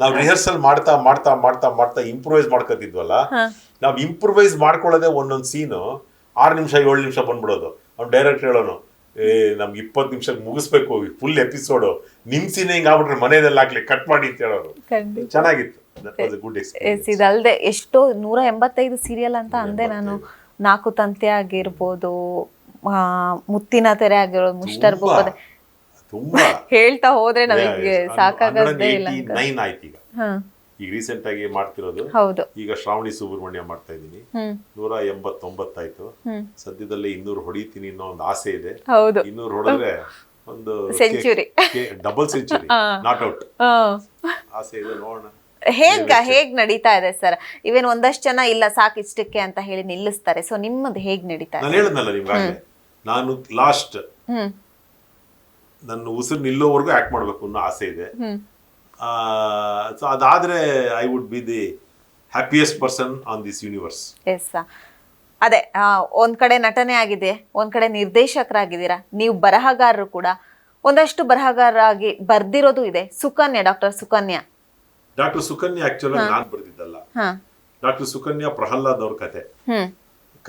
ನಾವ್ ರಿಹರ್ಸಲ್ ಮಾಡ್ತಾ ಮಾಡ್ತಾ ಮಾಡ್ತಾ ಮಾಡ್ತಾ ಇಂಪ್ರೂವೈಸ್ ಮಾಡ್ಕೊತಿದ್ವಲ್ಲ. ನಾವ್ ಇಂಪ್ರೂವೈಸ್ ಮಾಡ್ಕೊಳ್ಳೋದೇ ಒಂದೊಂದ್ ಸೀನು 6 ನಿಮಿಷ 7 ನಿಮಿಷ ಬಂದ್ಬಿಡೋದು. ಅವ್ನು ಡೈರೆಕ್ಟ್ ಹೇಳೋನು, ನಮ್ಗೆ 20 ನಿಮಿಷಕ್ಕೆ ಮುಗಿಸ್ಬೇಕು ಫುಲ್ ಎಪಿಸೋಡ್, ನಿಮ್ ಸೀನ್ ಹಿಂಗ್ ಆಗ್ಬಿಟ್ರೆ ಮನೆಯದಲ್ಲಿ ಹಾಕ್ಲಿ ಕಟ್ ಮಾಡಿ ಅಂತ ಹೇಳೋರು. ಚೆನ್ನಾಗಿತ್ತು. ಇದಲ್ದೆ ಎಷ್ಟೋ 185 ಸೀರಿಯಲ್ ಅಂತ ಅಂದೆ ನಾನು. 4 ತಂತೆ ಆಗಿರ್ಬೋದು, ಮುತ್ತಿನ ತೆರೆ ಆಗಿರ್ಬೋದು, ಮುಷ್ಟರ್ ಬುಕ್, ಹೇಳ್ತಾ ಹೋದ್ರೆ ನಮಗೆ ಸಾಕಾಗದೇ ಇಲ್ಲ. ಈಗ ರೀಸೆಂಟ್ ಆಗಿ ಮಾಡ್ತಿರೋದು. ಈಗ ಶ್ರಾವಣಿ ಸುಬ್ರಹ್ಮಣ್ಯ ಮಾಡ್ತಾ ಇದೀನಿ. 189 ಆಯ್ತು. ಸದ್ಯದಲ್ಲೇ 200 ಹೊಡಿತೀನಿ ಅನ್ನೋ ಒಂದು ಆಸೆ ಇದೆ. 200 ಹೊಡೆದ್ರೆ ಒಂದು century, double century, not out ಆಸೆ ಇದೆ. ನೋಡೋಣ ಹೇಗ್ ನಡೀತಾ ಇದೆ ಸರ್. ಇವೇನ್ ಒಂದಷ್ಟು ಜನ ಇಲ್ಲ ಸಾಕು ಇಷ್ಟಕ್ಕೆ ಅಂತ ಹೇಳಿ ನಿಲ್ಲಿಸ್ತಾರೆ. ಸೊ ನಿಮ್ಮದು ಹೇಗ್ ನಡೀತಾ ಇದೆ? ನಾನು ಹೇಳದ್ನಲ್ಲ ನಿಮ್ಗೆ, ನಾನು ಲಾಸ್ಟ್ ನನ್ನ ಉಸಿರು ನಿಲ್ಲೋವರೆಗೂ ಆಕ್ಟ್ ಮಾಡ್ಬೇಕು ಅನ್ನೋ ಆಸೆ ಇದೆ. ಸೊ ಅದಾದ್ರೆ I would be the happiest person on this universe. ಅದೇ, ಒಂದ್ ಕಡೆ ನಟನೆ ಆಗಿದೆ, ಒಂದ್ ಕಡೆ ನಿರ್ದೇಶಕರಾಗಿದ್ದೀರಾ, ನೀವು ಬರಹಗಾರರು ಕೂಡ. ಒಂದಷ್ಟು ಬರಹಗಾರರಾಗಿ ಬರ್ದಿರೋದು ಇದೆ. ಡಾಕ್ಟರ್ ಸುಕನ್ಯಾ ಆಕ್ಚುಲಿ ನಾನ್ ಬರ್ದಿದ್ದಲ್ಲ. ಡಾಕ್ಟರ್ ಸುಕನ್ಯಾ ಪ್ರಹ್ಲಾದ್ ಅವ್ರ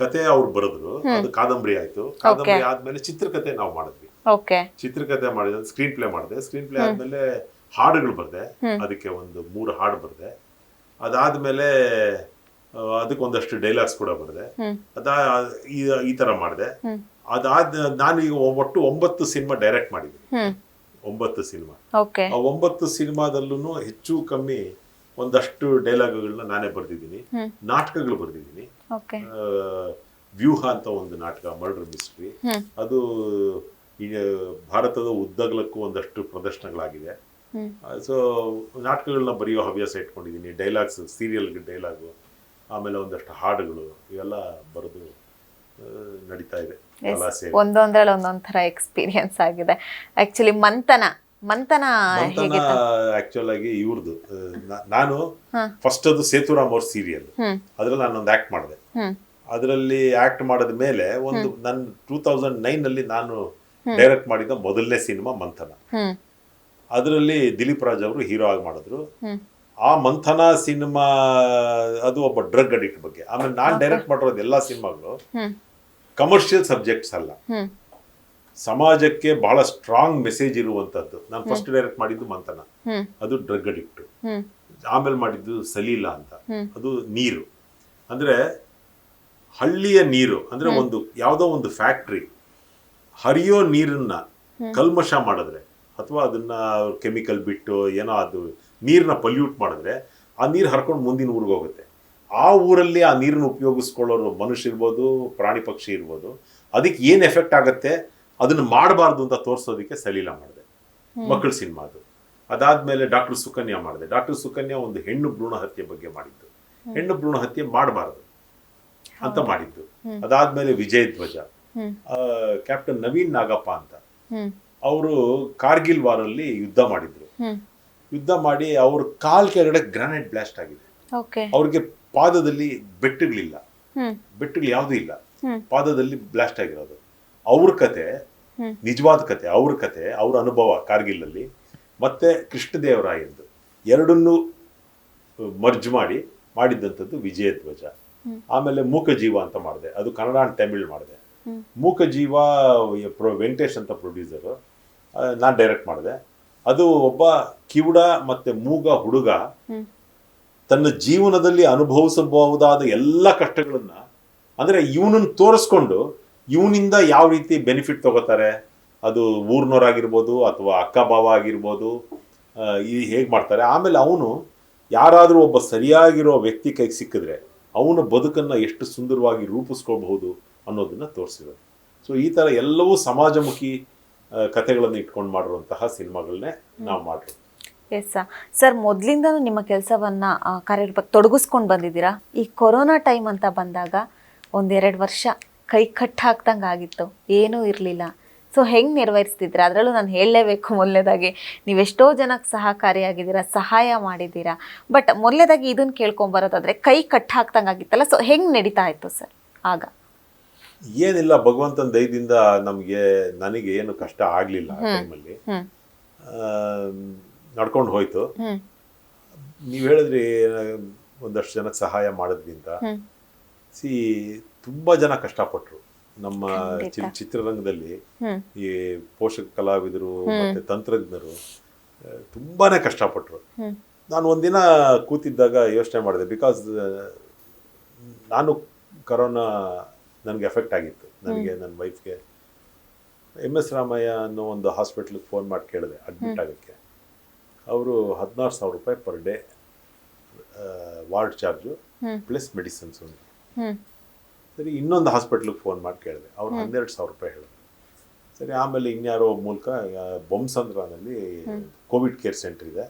ಕತೆ ಅವ್ರು ಬರೆದ್ರು. ಅದು ಕಾದಂಬರಿ ಆಯ್ತು. ಕಾದಂಬರಿ ಆದ್ಮೇಲೆ ಚಿತ್ರಕಥೆ ನಾವು ಮಾಡಿದ್ವಿ. ಚಿತ್ರಕಥೆ ಮಾಡಿದ ಸ್ಕ್ರೀನ್ ಪ್ಲೇ ಮಾಡಿದೆ. ಸ್ಕ್ರೀನ್ ಪ್ಲೇ ಆದ್ಮೇಲೆ ಹಾಡುಗಳು ಬರ್ದೆ. ಅದಕ್ಕೆ ಒಂದು 3 ಹಾಡು ಬರ್ದೆ. ಅದಾದ್ಮೇಲೆ ಅದಕ್ಕೆ ಒಂದಷ್ಟು ಡೈಲಾಗ್ಸ್ ಕೂಡ ಬರ್ದೆ. ಈ ತರ ಮಾಡಿದೆ. ನಾನು ಈಗ ಒಟ್ಟು 9 ಸಿನಿಮಾ ಡೈರೆಕ್ಟ್ ಮಾಡಿದ್ದೀನಿ. 9 ಸಿನಿಮಾ. ಆ 9 ಸಿನಿಮಾದಲ್ಲೂ ಹೆಚ್ಚು ಕಮ್ಮಿ ಒಂದಷ್ಟು ಡೈಲಾಗ್ಗಳನ್ನ ನಾನೇ ಬರ್ದಿದ್ದೀನಿ. ನಾಟಕಗಳು ಬರ್ದಿದ್ದೀನಿ. ವ್ಯೂಹ ಅಂತ ಒಂದು ನಾಟಕ, ಮರ್ಡರ್ ಮಿಸ್ಟ್ರಿ. ಅದು ಈಗ ಭಾರತದ ಉದ್ದಗಲಕ್ಕೂ ಒಂದಷ್ಟು ಪ್ರದರ್ಶನಗಳಾಗಿದೆ. ಸೊ ನಾಟಕಗಳನ್ನ ಬರೆಯೋ ಹವ್ಯಾಸ ಇಟ್ಕೊಂಡಿದ್ದೀನಿ. ಡೈಲಾಗ್ಸ್, ಸೀರಿಯಲ್ಗೆ ಡೈಲಾಗು, ಆಮೇಲೆ ಒಂದಷ್ಟು ಹಾಡುಗಳು ಇವೆಲ್ಲ ಬರೆದು ನಡೀತಾ ಇದೆ. ಒಂದೊಂದ್ರಲ್ಲಿ ಒಂದೊಂದ್ ತರ ಎಕ್ಸ್ಪೀರಿಯನ್ಸ್ ಆಗಿದೆ. ಆಕ್ಚುಲಿ ಮಂಥನ ಆಕ್ಚುಲ್ ಆಗಿ ಇವ್ರದ್ದು ನಾನು ಫಸ್ಟ್ ಅದು ಸೇತುರಾಮ್ ಅವ್ರ ಸೀರಿಯಲ್, ಅದ್ರಲ್ಲಿ ನಾನೊಂದು ಆಕ್ಟ್ ಮಾಡಿದೆ. ಅದರಲ್ಲಿ ಆಕ್ಟ್ ಮಾಡಿದ ಮೇಲೆ ಒಂದು ನನ್ನ 2009 ನಾನು ಡೈರೆಕ್ಟ್ ಮಾಡಿದ ಮೊದಲನೇ ಸಿನಿಮಾ ಮಂಥನ. ಅದರಲ್ಲಿ ದಿಲೀಪ್ ರಾಜ್ ಅವರು ಹೀರೋ ಆಗಿ ಮಾಡಿದ್ರು. ಆ ಮಂಥನ ಸಿನಿಮಾ ಅದು ಒಬ್ಬ ಡ್ರಗ್ ಅಡಿಕ್ಟ್ ಬಗ್ಗೆ. ಆಮೇಲೆ ನಾನ್ ಡೈರೆಕ್ಟ್ ಮಾಡಿರೋದು ಎಲ್ಲಾ ಸಿನಿಮಾಗಳು ಕಮರ್ಷಿಯಲ್ ಸಬ್ಜೆಕ್ಟ್ಸ್ ಅಲ್ಲ, ಸಮಾಜಕ್ಕೆ ಬಹಳ ಸ್ಟ್ರಾಂಗ್ ಮೆಸೇಜ್ ಇರುವಂತದ್ದು. ನಾನು ಫಸ್ಟ್ ಡೈರೆಕ್ಟ್ ಮಾಡಿದ್ದು ಮಂಥನ, ಅದು ಡ್ರಗ್ ಅಡಿಕ್ಟ್. ಆಮೇಲೆ ಮಾಡಿದ್ದು ಸಲೀಲಾ ಅಂತ, ಅದು ನೀರು. ಅಂದ್ರೆ ಹಳ್ಳಿಯ ನೀರು, ಅಂದ್ರೆ ಒಂದು ಯಾವುದೋ ಒಂದು ಫ್ಯಾಕ್ಟ್ರಿ ಹರಿಯೋ ನೀರನ್ನ ಕಲ್ಮಶ ಮಾಡಿದ್ರೆ ಅಥವಾ ಅದನ್ನ ಕೆಮಿಕಲ್ ಬಿಟ್ಟು ಏನೋ ಅದು ನೀರನ್ನ ಪಲ್ಯೂಟ್ ಮಾಡಿದ್ರೆ ಆ ನೀರು ಹರ್ಕೊಂಡು ಮುಂದಿನ ಊರಿಗೆ ಹೋಗುತ್ತೆ. ಆ ಊರಲ್ಲಿ ಆ ನೀರನ್ನು ಉಪಯೋಗಿಸ್ಕೊಳ್ಳೋರು ಮನುಷ್ಯ ಇರ್ಬೋದು, ಪ್ರಾಣಿ ಪಕ್ಷಿ ಇರ್ಬೋದು, ಅದಕ್ಕೆ ಏನು ಎಫೆಕ್ಟ್ ಆಗುತ್ತೆ ಅದನ್ನು ಮಾಡಬಾರ್ದು ಅಂತ ತೋರಿಸೋದಕ್ಕೆ ಸಲೀಲ ಮಾಡಿದೆ, ಮಕ್ಕಳ ಸಿನಿಮಾ ಅದು. ಅದಾದ್ಮೇಲೆ ಡಾಕ್ಟರ್ ಸುಕನ್ಯಾ ಮಾಡಿದೆ. ಡಾಕ್ಟರ್ ಸುಕನ್ಯಾ ಒಂದು ಹೆಣ್ಣು ಭ್ರೂಣ ಹತ್ಯೆ ಬಗ್ಗೆ ಮಾಡಿದ್ದು, ಹೆಣ್ಣು ಭ್ರೂಣ ಹತ್ಯೆ ಮಾಡಬಾರ್ದು ಅಂತ ಮಾಡಿದ್ದು. ಅದಾದ್ಮೇಲೆ ವಿಜಯ್ ಧ್ವಜ, ಕ್ಯಾಪ್ಟನ್ ನವೀನ್ ನಾಗಪ್ಪ ಅಂತ, ಅವರು ಕಾರ್ಗಿಲ್ ವಾರಲ್ಲಿ ಯುದ್ಧ ಮಾಡಿದ್ರು. ಯುದ್ಧ ಮಾಡಿ ಅವ್ರ ಕಾಲ್ ಕೆಳಗಡೆ ಗ್ರಾನೈಟ್ ಬ್ಲಾಸ್ಟ್ ಆಗಿದೆ. ಅವ್ರಿಗೆ ಪಾದದಲ್ಲಿ ಬೆಟ್ಟುಗಳಿಲ್ಲ, ಬೆಟ್ಟುಗಳು ಯಾವುದೂ ಇಲ್ಲ, ಪಾದದಲ್ಲಿ ಬ್ಲಾಸ್ಟ್ ಆಗಿರೋದು. ಅವ್ರ ಕತೆ, ನಿಜವಾದ ಕತೆ, ಅವ್ರ ಕತೆ, ಅವ್ರ ಅನುಭವ ಕಾರ್ಗಿಲ್ ಅಲ್ಲಿ, ಮತ್ತೆ ಕೃಷ್ಣದೇವರಾಯಂದು ಎರಡನ್ನೂ ಮರ್ಜ್ ಮಾಡಿದ್ದಂಥದ್ದು ವಿಜಯ ಧ್ವಜ. ಆಮೇಲೆ ಮೂಕಜೀವ ಅಂತ ಮಾಡಿದೆ, ಅದು ಕನ್ನಡ ಅಂಡ್ ತಮಿಳ್ ಮಾಡಿದೆ. ಮೂಕಜೀವ ವೆಂಕಟೇಶ್ ಅಂತ ಪ್ರೊಡ್ಯೂಸರು, ನಾನು ಡೈರೆಕ್ಟ್ ಮಾಡಿದೆ. ಅದು ಒಬ್ಬ ಕಿವುಡ ಮತ್ತೆ ಮೂಗ ಹುಡುಗ ತನ್ನ ಜೀವನದಲ್ಲಿ ಅನುಭವಿಸಬಹುದಾದ ಎಲ್ಲ ಕಷ್ಟಗಳನ್ನ, ಅಂದ್ರೆ ಇವನನ್ನು ತೋರಿಸ್ಕೊಂಡು ಇವನಿಂದ ಯಾವ ರೀತಿ ಬೆನಿಫಿಟ್ ತಗೋತಾರೆ, ಅದು ಊರ್ನವರಾಗಿರ್ಬೋದು ಅಥವಾ ಅಕ್ಕ ಭಾವ ಆಗಿರ್ಬೋದು, ಹೇಗೆ ಮಾಡ್ತಾರೆ. ಆಮೇಲೆ ಅವನು ಯಾರಾದರೂ ಒಬ್ಬ ಸರಿಯಾಗಿರೋ ವ್ಯಕ್ತಿ ಕೈಗೆ ಸಿಕ್ಕಿದ್ರೆ ಅವನ ಬದುಕನ್ನು ಎಷ್ಟು ಸುಂದರವಾಗಿ ರೂಪಿಸ್ಕೋಬಹುದು ಅನ್ನೋದನ್ನ ತೋರಿಸಿರೋದು. ಸೊ ಈ ಥರ ಎಲ್ಲವೂ ಸಮಾಜಮುಖಿ ಕಥೆಗಳನ್ನು ಇಟ್ಕೊಂಡು ಮಾಡಿರುವಂತಹ ಸಿನಿಮಾಗಳನ್ನೇ ನಾವು ಮಾಡಿರೋದು. ಎಸ್ ಸರ್, ಮೊದಲಿಂದನೂ ನಿಮ್ಮ ಕೆಲಸವನ್ನ ಕಾರ್ಯರೂಪಕ್ಕೆ ತೊಡಗಿಸ್ಕೊಂಡು ಬಂದಿದ್ದೀರಾ. ಈ ಕೊರೋನಾ ಟೈಮ್ ಅಂತ ಬಂದಾಗ 1-2 ವರ್ಷ ಕೈ ಕಟ್ಟು ಹಾಕ್ದಂಗೆ ಆಗಿತ್ತು, ಏನೂ ಇರಲಿಲ್ಲ. ಸೊ ಹೆಂಗೆ ನಿರ್ವಹಿಸ್ತಿದ್ದೀರಾ? ಅದರಲ್ಲೂ ನಾನು ಹೇಳಲೇಬೇಕು, ಮೊದಲನೇದಾಗಿ ನೀವೆಷ್ಟೋ ಜನಕ್ಕೆ ಸಹಕಾರಿಯಾಗಿದ್ದೀರಾ, ಸಹಾಯ ಮಾಡಿದ್ದೀರಾ. ಬಟ್ ಮೊದಲನೇದಾಗಿ ಇದನ್ನು ಕೇಳ್ಕೊಂಬರೋದಾದ್ರೆ ಕೈ ಕಟ್ಟು ಹಾಕ್ದಂಗೆ ಆಗಿತ್ತಲ್ಲ, ಸೊ ಹೆಂಗೆ ನಡೀತಾ ಇತ್ತು ಸರ್ ಆಗ? ಏನಿಲ್ಲ, ಭಗವಂತನ ದಯದಿಂದ ನನಗೆ ಏನು ಕಷ್ಟ ಆಗಲಿಲ್ಲ. ಆ ಟೈಮಲ್ಲಿ ನಡ್ಕೊಂಡು ಹೋಯ್ತು. ನೀವು ಹೇಳಿದ್ರಿ ಒಂದಷ್ಟು ಜನಕ್ಕೆ ಸಹಾಯ ಮಾಡಿದ್ವಿ ಅಂತ. ತುಂಬಾ ಜನ ಕಷ್ಟಪಟ್ರು ನಮ್ಮ ಚಿತ್ರರಂಗದಲ್ಲಿ. ಈ ಪೋಷಕ ಕಲಾವಿದರು ಮತ್ತೆ ತಂತ್ರಜ್ಞರು ತುಂಬಾನೇ ಕಷ್ಟಪಟ್ರು. ನಾನು ಒಂದಿನ ಕೂತಿದ್ದಾಗ ಯೋಚನೆ ಮಾಡಿದೆ, ಬಿಕಾಸ್ ನಾನು ಕರೋನಾ ನನಗೆ ಎಫೆಕ್ಟ್ ಆಗಿತ್ತು. ನನಗೆ, ನನ್ನ ವೈಫ್ಗೆ MS ರಾಮಯ್ಯ ಅನ್ನೋ ಒಂದು ಹಾಸ್ಪಿಟ್ಲಿಗೆ ಫೋನ್ ಮಾಡಿ ಕೇಳಿದೆ ಅಡ್ಮಿಟ್ ಆಗೋಕ್ಕೆ. ಅವರು 16,000 ರೂಪಾಯಿ per day ward charge plus medicines ಒಂದು. ಸರಿ, ಇನ್ನೊಂದು ಹಾಸ್ಪಿಟ್ಲಿಗೆ ಫೋನ್ ಮಾಡಿ ಕೇಳಿದೆ, ಅವ್ರು 12,000 ರೂಪಾಯಿ ಹೇಳಿದ್ರು. ಸರಿ, ಆಮೇಲೆ ಇನ್ಯಾರೋ ಮೂಲಕ ಬೊಮ್ಮಸಂದ್ರನಲ್ಲಿ ಕೋವಿಡ್ ಕೇರ್ ಸೆಂಟರ್ ಇದೆ,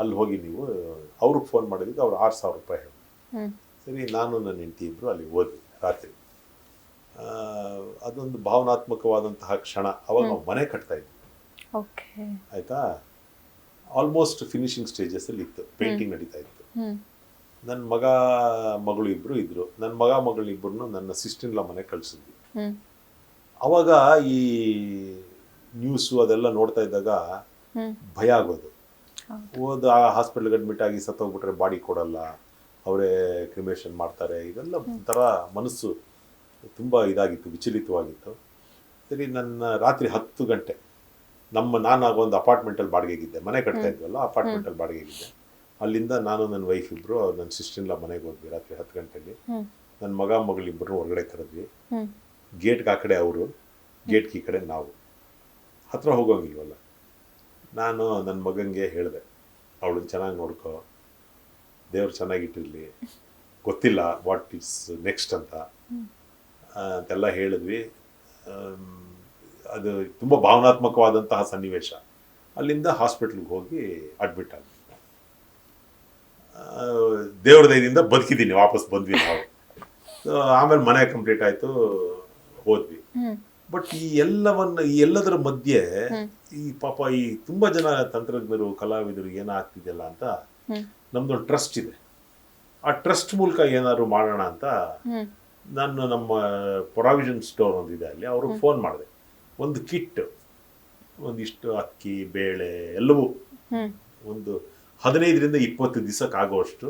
ಅಲ್ಲಿ ಹೋಗಿ ನೀವು, ಅವ್ರಿಗೆ ಫೋನ್ ಮಾಡಿದ್ದಕ್ಕೆ ಅವ್ರು 6,000 ರೂಪಾಯಿ ಹೇಳಿದ್ರು. ಸರಿ, ನಾನು ನನ್ನ ಹೆಂಡತಿ ಇಬ್ಬರು ಅಲ್ಲಿ ಹೋದ್ವಿ ರಾತ್ರಿ. ಅದೊಂದು ಭಾವನಾತ್ಮಕವಾದಂತಹ ಕ್ಷಣ. ಅವಾಗ ನಾವು ಮನೆ ಕಟ್ತಾ ಇದ್ವಿ, ಆಯ್ತಾ, ಆಲ್ಮೋಸ್ಟ್ ಫಿನಿಶಿಂಗ್ ಸ್ಟೇಜಸ್ ಅಲ್ಲಿ ಇತ್ತು, ಪೇಂಟಿಂಗ್ ನಡೀತಾ ಇತ್ತು. ನನ್ನ ಮಗಳು ಇಬ್ರು ಇದ್ರು. ನನ್ನ ಮಗಳಿಬ್ಬರನ್ನು ನನ್ನ ಸಿಸ್ಟರ್ ಮನೆ ಕಳ್ಸಿದ್ವಿ. ಅವಾಗ ಈ ನ್ಯೂಸು ಅದೆಲ್ಲ ನೋಡ್ತಾ ಇದ್ದಾಗ ಭಯ ಆಗೋದು. ಆ ಹಾಸ್ಪಿಟ್ಲ್ಗೆ ಅಡ್ಮಿಟ್ ಆಗಿ ಸತ್ತೋಗ್ಬಿಟ್ರೆ ಬಾಡಿ ಕೊಡಲ್ಲ, ಅವರೇ ಕ್ರಿಮೇಷನ್ ಮಾಡ್ತಾರೆ, ಇದೆಲ್ಲ ಒಂಥರ ಮನಸ್ಸು ತುಂಬ ಇದಾಗಿತ್ತು, ವಿಚಲಿತವಾಗಿತ್ತು. ಸರಿ, ನನ್ನ ರಾತ್ರಿ 10 ಗಂಟೆ ನಾನಾಗ ಒಂದು ಅಪಾರ್ಟ್ಮೆಂಟಲ್ಲಿ ಬಾಡಿಗೆಗಿದ್ದೆ, ಮನೆ ಕಟ್ತಾ ಇದ್ವಲ್ಲ, ಅಪಾರ್ಟ್ಮೆಂಟಲ್ಲಿ ಬಾಡಿಗೆಗಿದ್ದೆ. ಅಲ್ಲಿಂದ ನಾನು ನನ್ನ ವೈಫ್ ಇಬ್ಬರು ನನ್ನ ಸಿಸ್ಟರ್ ಮನೆಗೆ ಹೋದ್ವಿ ರಾತ್ರಿ 10 ಗಂಟೆಗೆ. ನನ್ನ ಮಗಳಿಬ್ಬರು ಹೊರಗಡೆ ಕರೆದ್ವಿ. ಗೇಟ್ಗೆ ಆ ಕಡೆ ಅವರು, ಗೇಟ್ಗೆ ಈ ಕಡೆ ನಾವು. ಹತ್ರ ಹೋಗೋಂಗಿಲ್ವಲ್ಲ. ನಾನು ನನ್ನ ಮಗನಿಗೆ ಹೇಳಿದೆ, ಅವಳನ್ನ ಚೆನ್ನಾಗಿ ನೋಡ್ಕೋ, ದೇವ್ರು ಚೆನ್ನಾಗಿಟ್ಟಿರಲಿ, ಗೊತ್ತಿಲ್ಲ ವಾಟ್ ಇಸ್ ನೆಕ್ಸ್ಟ್ ಅಂತೆಲ್ಲ ಹೇಳಿದ್ವಿ. ಅದು ತುಂಬ ಭಾವನಾತ್ಮಕವಾದಂತಹ ಸನ್ನಿವೇಶ. ಅಲ್ಲಿಂದ ಹಾಸ್ಪಿಟ್ಲಿಗೆ ಹೋಗಿ ಅಡ್ಮಿಟ್ ಆದ್ವಿ. ದೇವ್ರ ದಯದಿಂದ ಬದುಕಿದ್ದೀನಿ, ವಾಪಸ್ ಬಂದ್ವಿ ನಾವು. ಆಮೇಲೆ ಮನೆ ಕಂಪ್ಲೀಟ್ ಆಯಿತು, ಹೋದ್ವಿ. ಬಟ್ ಈ ಎಲ್ಲದರ ಮಧ್ಯೆ ಈ ಪಾಪ ಈ ತುಂಬ ಜನ ತಂತ್ರಜ್ಞರು, ಕಲಾವಿದರು ಏನಾಗ್ತಿದೆಯಲ್ಲ ಅಂತ ನಮ್ದೊಂದು ಟ್ರಸ್ಟ್ ಇದೆ. ಆ ಟ್ರಸ್ಟ್ ಮೂಲಕ ಏನಾದ್ರು ಮಾಡೋಣ ಅಂತ ನಾನು ನಮ್ಮ ಪ್ರೊವಿಷನ್ ಸ್ಟೋರ್ ಒಂದಿದೆ ಅಲ್ಲಿ, ಅವ್ರಿಗೆ ಫೋನ್ ಮಾಡಿದೆ. ಒಂದು ಕಿಟ್, ಒಂದಿಷ್ಟು ಅಕ್ಕಿ, ಬೇಳೆ ಎಲ್ಲವೂ ಒಂದು 15ರಿಂದ 20 ದಿವಸಕ್ಕೆ ಆಗೋಷ್ಟು,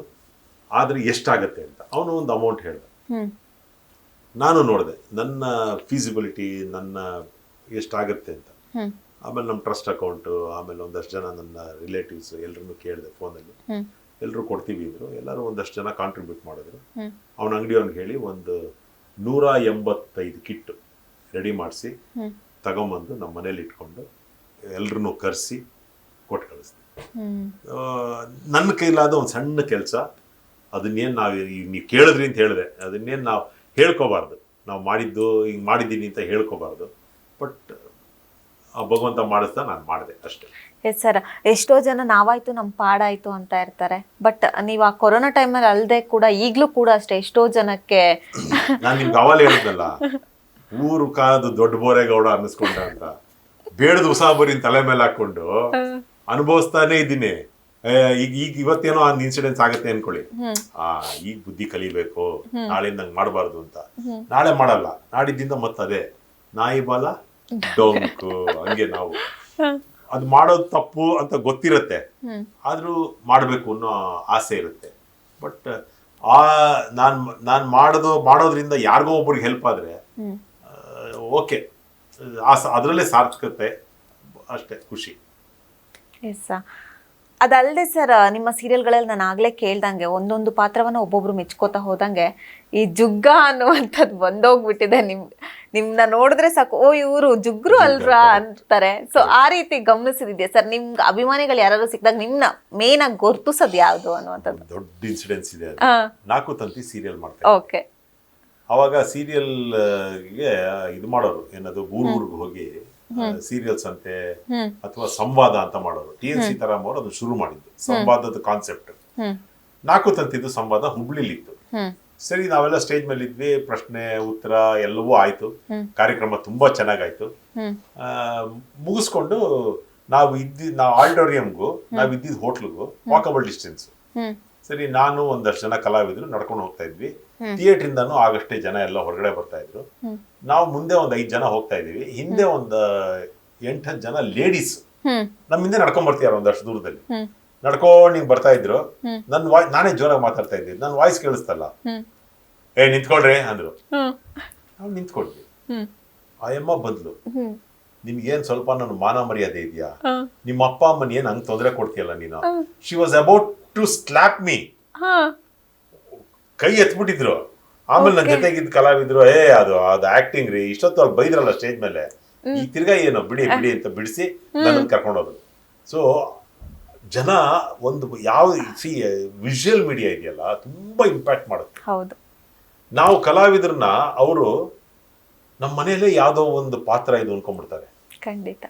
ಆದರೆ ಎಷ್ಟಾಗತ್ತೆ ಅಂತ ಅವನು ಒಂದು ಅಮೌಂಟ್ ಹೇಳ್ದ. ನಾನು ನೋಡಿದೆ ನನ್ನ ಫೀಸಿಬಿಲಿಟಿ, ನನ್ನ ಎಷ್ಟಾಗತ್ತೆ ಅಂತ. ಆಮೇಲೆ ನಮ್ಮ ಟ್ರಸ್ಟ್ ಅಕೌಂಟು, ಆಮೇಲೆ ಒಂದಷ್ಟು ಜನ ನನ್ನ ರಿಲೇಟಿವ್ಸ್ ಎಲ್ಲರನ್ನು ಕೇಳಿದೆ ಫೋನಲ್ಲಿ. ಎಲ್ಲರೂ ಕೊಡ್ತೀವಿ ಇದ್ರು, ಎಲ್ಲರೂ ಒಂದಷ್ಟು ಜನ ಕಾಂಟ್ರಿಬ್ಯೂಟ್ ಮಾಡಿದ್ರು. ಅವನ ಅಂಗಡಿಯವ್ನಿಗೆ ಹೇಳಿ ಒಂದು 185 ಕಿಟ್ಟು ರೆಡಿ ಮಾಡಿಸಿ ತಗೊಂಬಂದು ನಮ್ಮ ಮನೇಲಿ ಇಟ್ಕೊಂಡು ಎಲ್ಲರನ್ನೂ ಕರೆಸಿ ಕೊಟ್ಟು ಕಳಿಸ್ದೆ. ನನ್ನ ಕೈಲಾದ ಒಂದು ಸಣ್ಣ ಕೆಲಸ ಅದನ್ನೇನು ನಾವು ನೀವು ಕೇಳಿದ್ರಿ ಅಂತ ಹೇಳಿದೆ, ಅದನ್ನೇನು ನಾವು ಹೇಳ್ಕೋಬಾರ್ದು. ನಾವು ಮಾಡಿದ್ದು ಹಿಂಗೆ ಮಾಡಿದ್ದೀನಿ ಅಂತ ಹೇಳ್ಕೋಬಾರ್ದು. ಬಟ್ ಭಗವಂತ ಮಾಡಿಸ್ದ, ನಾನು ಮಾಡಿದೆ ಅಷ್ಟೇ. ಎಸ್ ಸರ್, ಎಷ್ಟೋ ಜನ ನಾವಾಯ್ತು ನಮ್ಮ ಪಾಡಾಯ್ತು ಅಂತ ಇರ್ತಾರೆ. ಬಟ್ ನೀವು ಆ ಕೊರೋನಾ ಟೈಮಲ್ಲಿ ಅಲ್ಲದೆ ಕೂಡ ಈಗಲೂ ಕೂಡ ಅಷ್ಟೇ ಎಷ್ಟೋ ಜನಕ್ಕೆ ನಾನು ನಿಮ್ಗೆ ಅವಾಗಲೇ ಹೇಳಿದ್ನಲ್ಲ, ಊರು ಕಾದು ದೊಡ್ಡ ಬೋರೇಗೌಡ ಅನ್ನಿಸ್ಕೊಂಡ ಅಂತ. ಬೇಡದ ಉಸಾಬರಿನ ತಲೆ ಮೇಲೆ ಹಾಕೊಂಡು ಅನುಭವಿಸ್ತಾನೆ ಇದ್ದೀನಿ. ಈಗ ಇವತ್ತೇನೋ ಒಂದು ಇನ್ಸಿಡೆನ್ಸ್ ಆಗುತ್ತೆ ಅನ್ಕೊಳ್ಳಿ, ಈಗ ಬುದ್ಧಿ ಕಲಿಬೇಕು, ನಾಳೆಯಿಂದ ನಂಗೆ ಮಾಡಬಾರ್ದು ಅಂತ. ನಾಳೆ ಮಾಡಲ್ಲ, ನಾಡಿದ್ದಿಂದ ಮತ್ತದೇ ನಾಯಿ ಬಾಲ ಡೊಂಕು. ಹಂಗೆ ನಾವು ಅದು ಮಾಡೋದು ತಪ್ಪು ಅಂತ ಗೊತ್ತಿರತ್ತೆ, ಆದ್ರೂ ಮಾಡ್ಬೇಕು ಅನ್ನೋ ಆಸೆ ಇರುತ್ತೆ. ಬಟ್ ನಾನು ಮಾಡೋದ್ರಿಂದ ಯಾರಿಗೋ ಒಬ್ರಿಗೆ ಹೆಲ್ಪ್ ಆದ್ರೆ ಓಕೆ, ಅದರಲ್ಲೇ ಸಾರ್ಥಕತೆ ಅಷ್ಟೇ, ಖುಷಿ. ಎಸ್ ಅದಲ್ಲದೆ ಸರ್, ನಿಮ್ಮ ಸೀರಿಯಲ್ಗಳಲ್ಲಿ ನಾನು ಆಗ್ಲೇ ಕೇಳ್ದಂಗೆ ಒಂದೊಂದು ಪಾತ್ರವನ್ನ ಒಬ್ಬೊಬ್ರು ಮೆಚ್ಕೋತಾ ಹೋದಂಗೆ ಈ ಜುಗ್ಗ ಅನ್ನುವಂಥದ್ದು ಬಂದೋಗ್ಬಿಟ್ಟಿದೆ. ನಿಮ್ನ ನೋಡಿದ್ರೆ ಸಾಕು, ಓ ಇವರು ಜುಗ್ರು ಅಲ್ರಾ ಅಂತಾರೆ. ಸೊ ಆ ರೀತಿ ಗಮನಿಸಿದ್ಯಾ ಸರ್? ನಿಮ್ಗೆ ಅಭಿಮಾನಿಗಳು ಯಾರು ಸಿಕ್ಕಿದಾಗ ನಿಮ್ನ ಮೇನ್ ಆಗಿ ಗುರ್ತಿಸೋದು ಯಾವುದು ಅನ್ನುವಂಥದ್ದು? ದೊಡ್ಡ ಇನ್ಸಿಡೆನ್ಸ್ ಇದೆ. 4 ತಂತಿ ಸೀರಿಯಲ್ ಮಾಡ್ತಾರೆ. ಓಕೆ. ಅವಾಗ ಸೀರಿಯಲ್ಗೆ ಇದು ಮಾಡೋರು, ಏನದು ಊರ್ಗೆ ಹೋಗಿ ಸೀರಿಯಲ್ಸ್ ಅಂತೆ ಅಥವಾ ಸಂವಾದ ಅಂತ ಮಾಡೋರು. TNC ತರಾಮ್ ಅವರು ಅದನ್ನ ಶುರು ಮಾಡಿದ್ದು, ಸಂವಾದದ ಕಾನ್ಸೆಪ್ಟ್. 4 ತಂತಿದ್ದು ಸಂವಾದ ಹುಬ್ಳಿಲಿ ಇತ್ತು. ಸರಿ, ನಾವೆಲ್ಲ ಸ್ಟೇಜ್ ಮೇಲೆ ಇದ್ವಿ, ಪ್ರಶ್ನೆ ಉತ್ತರ ಎಲ್ಲವೂ ಆಯ್ತು, ಕಾರ್ಯಕ್ರಮ ತುಂಬಾ ಚೆನ್ನಾಗಾಯ್ತು. ಮುಗಿಸ್ಕೊಂಡು ನಾವು ಆಡಿಟೋರಿಯಂಗೂ ನಾವು ಇದ್ದಿದ್ದು ಹೋಟ್ಲಿಗೂ ವಾಕಬಲ್ ಡಿಸ್ಟೆನ್ಸ್. ಸರಿ, ನಾನು ಒಂದಷ್ಟು ಜನ ಕಲಾವಿದರು ನಡ್ಕೊಂಡು ಹೋಗ್ತಾ ಇದ್ವಿ. ಥಿಯೇಟರ್ ಇಂದಾನು ಆಗಷ್ಟೇ ಜನ ಎಲ್ಲ ಹೊರಗಡೆ ಬರ್ತಾ ಇದ್ರು. ನಾವು ಮುಂದೆ ಒಂದು 5 ಜನ ಹೋಗ್ತಾ ಇದೀವಿ, ಹಿಂದೆ ಒಂದು 8-10 ಜನ ಲೇಡೀಸ್ ನಮ್ಮ ಹಿಂದೆ ನಡ್ಕೊಂಡ್ ಬರ್ತೀಯಾರ ಒಂದಷ್ಟು ದೂರದಲ್ಲಿ. ನಡ್ಕೊಂಡು ಹಿಂಗ್ ಬರ್ತಾ ಇದ್ರು. ನಾನೇ ಜೋರಾಗಿ ಮಾತಾಡ್ತಾ ಇದ್ದೀನಿ, ನನ್ನ ವಾಯ್ಸ್ ಕೇಳಿಸ್ತಲ್ಲ. ನಿಂತ್ಕೊಳ್ರಿ ಅಂದ್ರು. ನಾವು ನಿಂತ್ಕೊಳ್ವಿ. ಆಯಮ್ಮ ಬದ್ಲು, ನಿಮ್ಗೇನ್ ಸ್ವಲ್ಪ ನನ್ನ ಮಾನ ಮರ್ಯಾದೆ ಇದೆಯಾ? ನಿಮ್ಮ ಅಪ್ಪ ಅಮ್ಮನ ಏನ್ ಹಂಗ್ ತೊಂದರೆ ಕೊಡ್ತೀಯಲ್ಲ ನೀನು? She was about to slap me. ಕೈ ಎತ್ಬಿಟ್ಟಿದ್ರು. ಆಮೇಲೆ ನನ್ನ ಜೊತೆಗಿದ್ದ ಕಲಾವಿದ್ರು, ಅದು ಆಕ್ಟಿಂಗ್ ರೀ, ಇಷ್ಟೊತ್ತು ಅಲ್ಲಿ ಬೈದ್ರಲ್ಲ ಸ್ಟೇಜ್ ಮೇಲೆ, ಈ ತಿರ್ಗಾ ಏನು ಬಿಡಿ ಅಂತ ಬಿಡಿಸಿ ನನ್ನ ಕರ್ಕೊಂಡೋದ್ರು. ಸೊ ಜನ ಒಂದು ವಿಜುವಲ್ ಮೀಡಿಯಾ ಇದೆಯಲ್ಲ, ತುಂಬಾ ಇಂಪ್ಯಾಕ್ಟ್ ಮಾಡುತ್ತೆ. ಹೌದು. ನಾವು ಕಲಾವಿದ್ರನ್ನ ಅವರು ನಮ್ಮ ಮನೆಯಲ್ಲೇ ಯಾವ್ದೋ ಒಂದು ಪಾತ್ರ ಇದು ಅನ್ಕೊಂಡ್ಬಿಡ್ತಾರೆ. ಖಂಡಿತ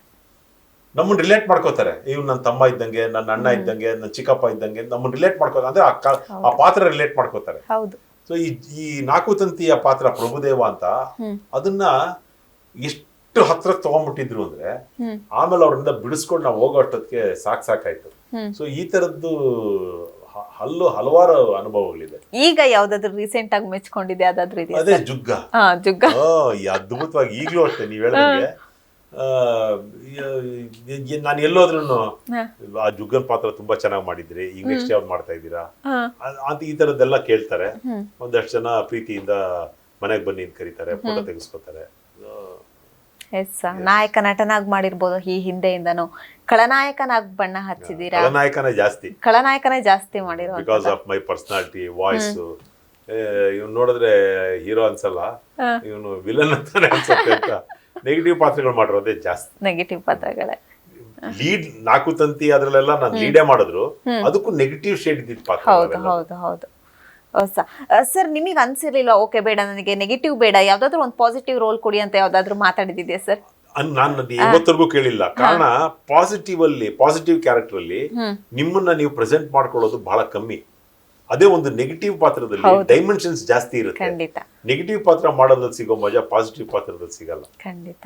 ನಮ್ಮನ್ನ ರಿಲೇಟ್ ಮಾಡ್ಕೋತಾರೆ. ಇವ್ ನನ್ನ ತಮ್ಮ ಇದ್ದಂಗೆ, ನನ್ನ ಅಣ್ಣ ಇದ್ದಂಗೆ, ನನ್ನ ಚಿಕ್ಕಪ್ಪ ಇದ್ದಂಗೆ ನಮ್ಮನ್ನ ರಿಲೇಟ್ ಮಾಡ್ಕೋತಾರೆ. ಅಂದ್ರೆ ಆ ಪಾತ್ರ ರಿಲೇಟ್ ಮಾಡ್ಕೋತಾರೆ. ಹೌದು. ಸೊ ಈ 4 ತಂತಿಯ ಪಾತ್ರ ಪ್ರಭುದೇವ ಅಂತ, ಅದನ್ನ ಎಷ್ಟು ಹತ್ರ ತಗೊಂಡ್ಬಿಟ್ಟಿದ್ರು ಅಂದ್ರೆ, ಆಮೇಲೆ ಅವ್ರಿಂದ ಬಿಡಿಸ್ಕೊಂಡು ನಾವು ಹೋಗೋ ಅಷ್ಟೊತ್ತಿಗೆ ಸಾಕಾಯ್ತು. ಸೊ ಈ ತರದ್ದು ಹಲವಾರು ಅನುಭವಗಳಿದೆ. ಈಗ ಯಾವ್ದಾದ್ರು ರೀಸೆಂಟ್ ಆಗಿ ಮೆಚ್ಕೊಂಡಿದೆ ಯಾವ್ದಾದ್ರು ಇದೆಯಾ? ಅದೇ ಜುಗ್ಗ. ಜುಗ್ಗ ಅದ್ಭುತವಾಗಿ ಈಗ್ಲೂ ಅಷ್ಟೇ ನೀವ್ ಹೇಳ್ದಂಗೆ. ನಾನು ಎಲ್ಲೋದ್ರೂ ಆ ಜುಗ್ಗನ್ ಪಾತ್ರ ತುಂಬಾ ಚೆನ್ನಾಗಿ ಮಾಡಿದ್ರಿ, ಈಗ ನೆಕ್ಸ್ಟ್ ಯಾವ್ದು ಮಾಡ್ತಾ ಇದ್ದೀರಾ ಅಂತ ಈ ತರದ್ದೆಲ್ಲ ಕೇಳ್ತಾರೆ. ಒಂದಷ್ಟು ಜನ ಪ್ರೀತಿಯಿಂದ ಮನೆಗೆ ಬನ್ನಿ ಅಂತ ಕರೀತಾರೆ, ಫೋಟೋ ತೆಗೆಸ್ಕೊತಾರೆ. ಎಸ್, ನಾಯಕ ನಟನಾಗಿ ಮಾಡಿರ್ಬೋದು, ಈ ಹಿಂದೆಯಿಂದನು ಖಳನಾಯಕನಾಗಿ ಬಣ್ಣ ಹಚ್ಚಿದೀರಾ. ಖಳನಾಯಕನೇ ಜಾಸ್ತಿ ಮಾಡಿರೋ because of my personality, voice. ಇವ್ನು ನೋಡಿದ್ರೆ ಹೀರೋ ಅನ್ಸಲ್ಲ, ಇವನು ವಿಲನ್ ಅಂತಾನೆ ಅನ್ಸುತ್ತೆ ಅಂತ ನೆಗೆಟಿವ್ ಪಾತ್ರಗಳು ಮಾಡಿರೋದೇ ಜಾಸ್ತಿ. ನೆಗೆಟಿವ್ ಪಾತ್ರಗಳೇ ಲೀಡ್ 4 ತಂತಿ ಅದ್ರಲ್ಲೆಲ್ಲ ನಾನು ಲೀಡೇ ಮಾಡಿದ್ರು, ಅದಕ್ಕೂ ನೆಗೆಟಿವ್ ಶೇಡ್ ಇದ್ದಿದ್ದು ಪಾತ್ರ. ಹೌದು ಹೌದು ಹೌದು. ಸರ್, ನಿಮಗೆ ಅನ್ಸಿರ್ಲಿಲ್ಲ ಓಕೆ ಬೇಡ ನನಗೆ ನೆಗೆಟಿವ್ ಬೇಡ, ಯಾವ್ದಾದ್ರು ಒಂದು ಪಾಸಿಟಿವ್ ರೋಲ್ ಕೊಡಿ ಅಂತ ಯಾವ್ದಾದ್ರು ಮಾತಾಡಿದ್ಯಾ ಸರ್? ನಾನು ಇವತ್ತರೆಗೂ ಕೇಳಿಲ್ಲ. ಕಾರಣ ಪಾಸಿಟಿವ್ ಕ್ಯಾರೆಕ್ಟರ್ ಅಲ್ಲಿ ನಿಮ್ಮನ್ನ ನೀವು ಪ್ರೆಸೆಂಟ್ ಮಾಡ್ಕೊಳ್ಳೋದು ಬಹಳ ಕಮ್ಮಿ. ಅದೇ ಒಂದು ನೆಗೆಟಿವ್ ಪಾತ್ರದಲ್ಲಿ ಡೈಮೆನ್ಷನ್ಸ್ ಜಾಸ್ತಿ ಇರುತ್ತೆ. ನೆಗೆಟಿವ್ ಪಾತ್ರ ಮಾಡೋದ್ರಲ್ಲಿ ಸಿಗೋ ಮಜಾ ಪಾಸಿಟಿವ್ ಪಾತ್ರದಲ್ಲಿ ಸಿಗಲ್ಲ. ಖಂಡಿತ.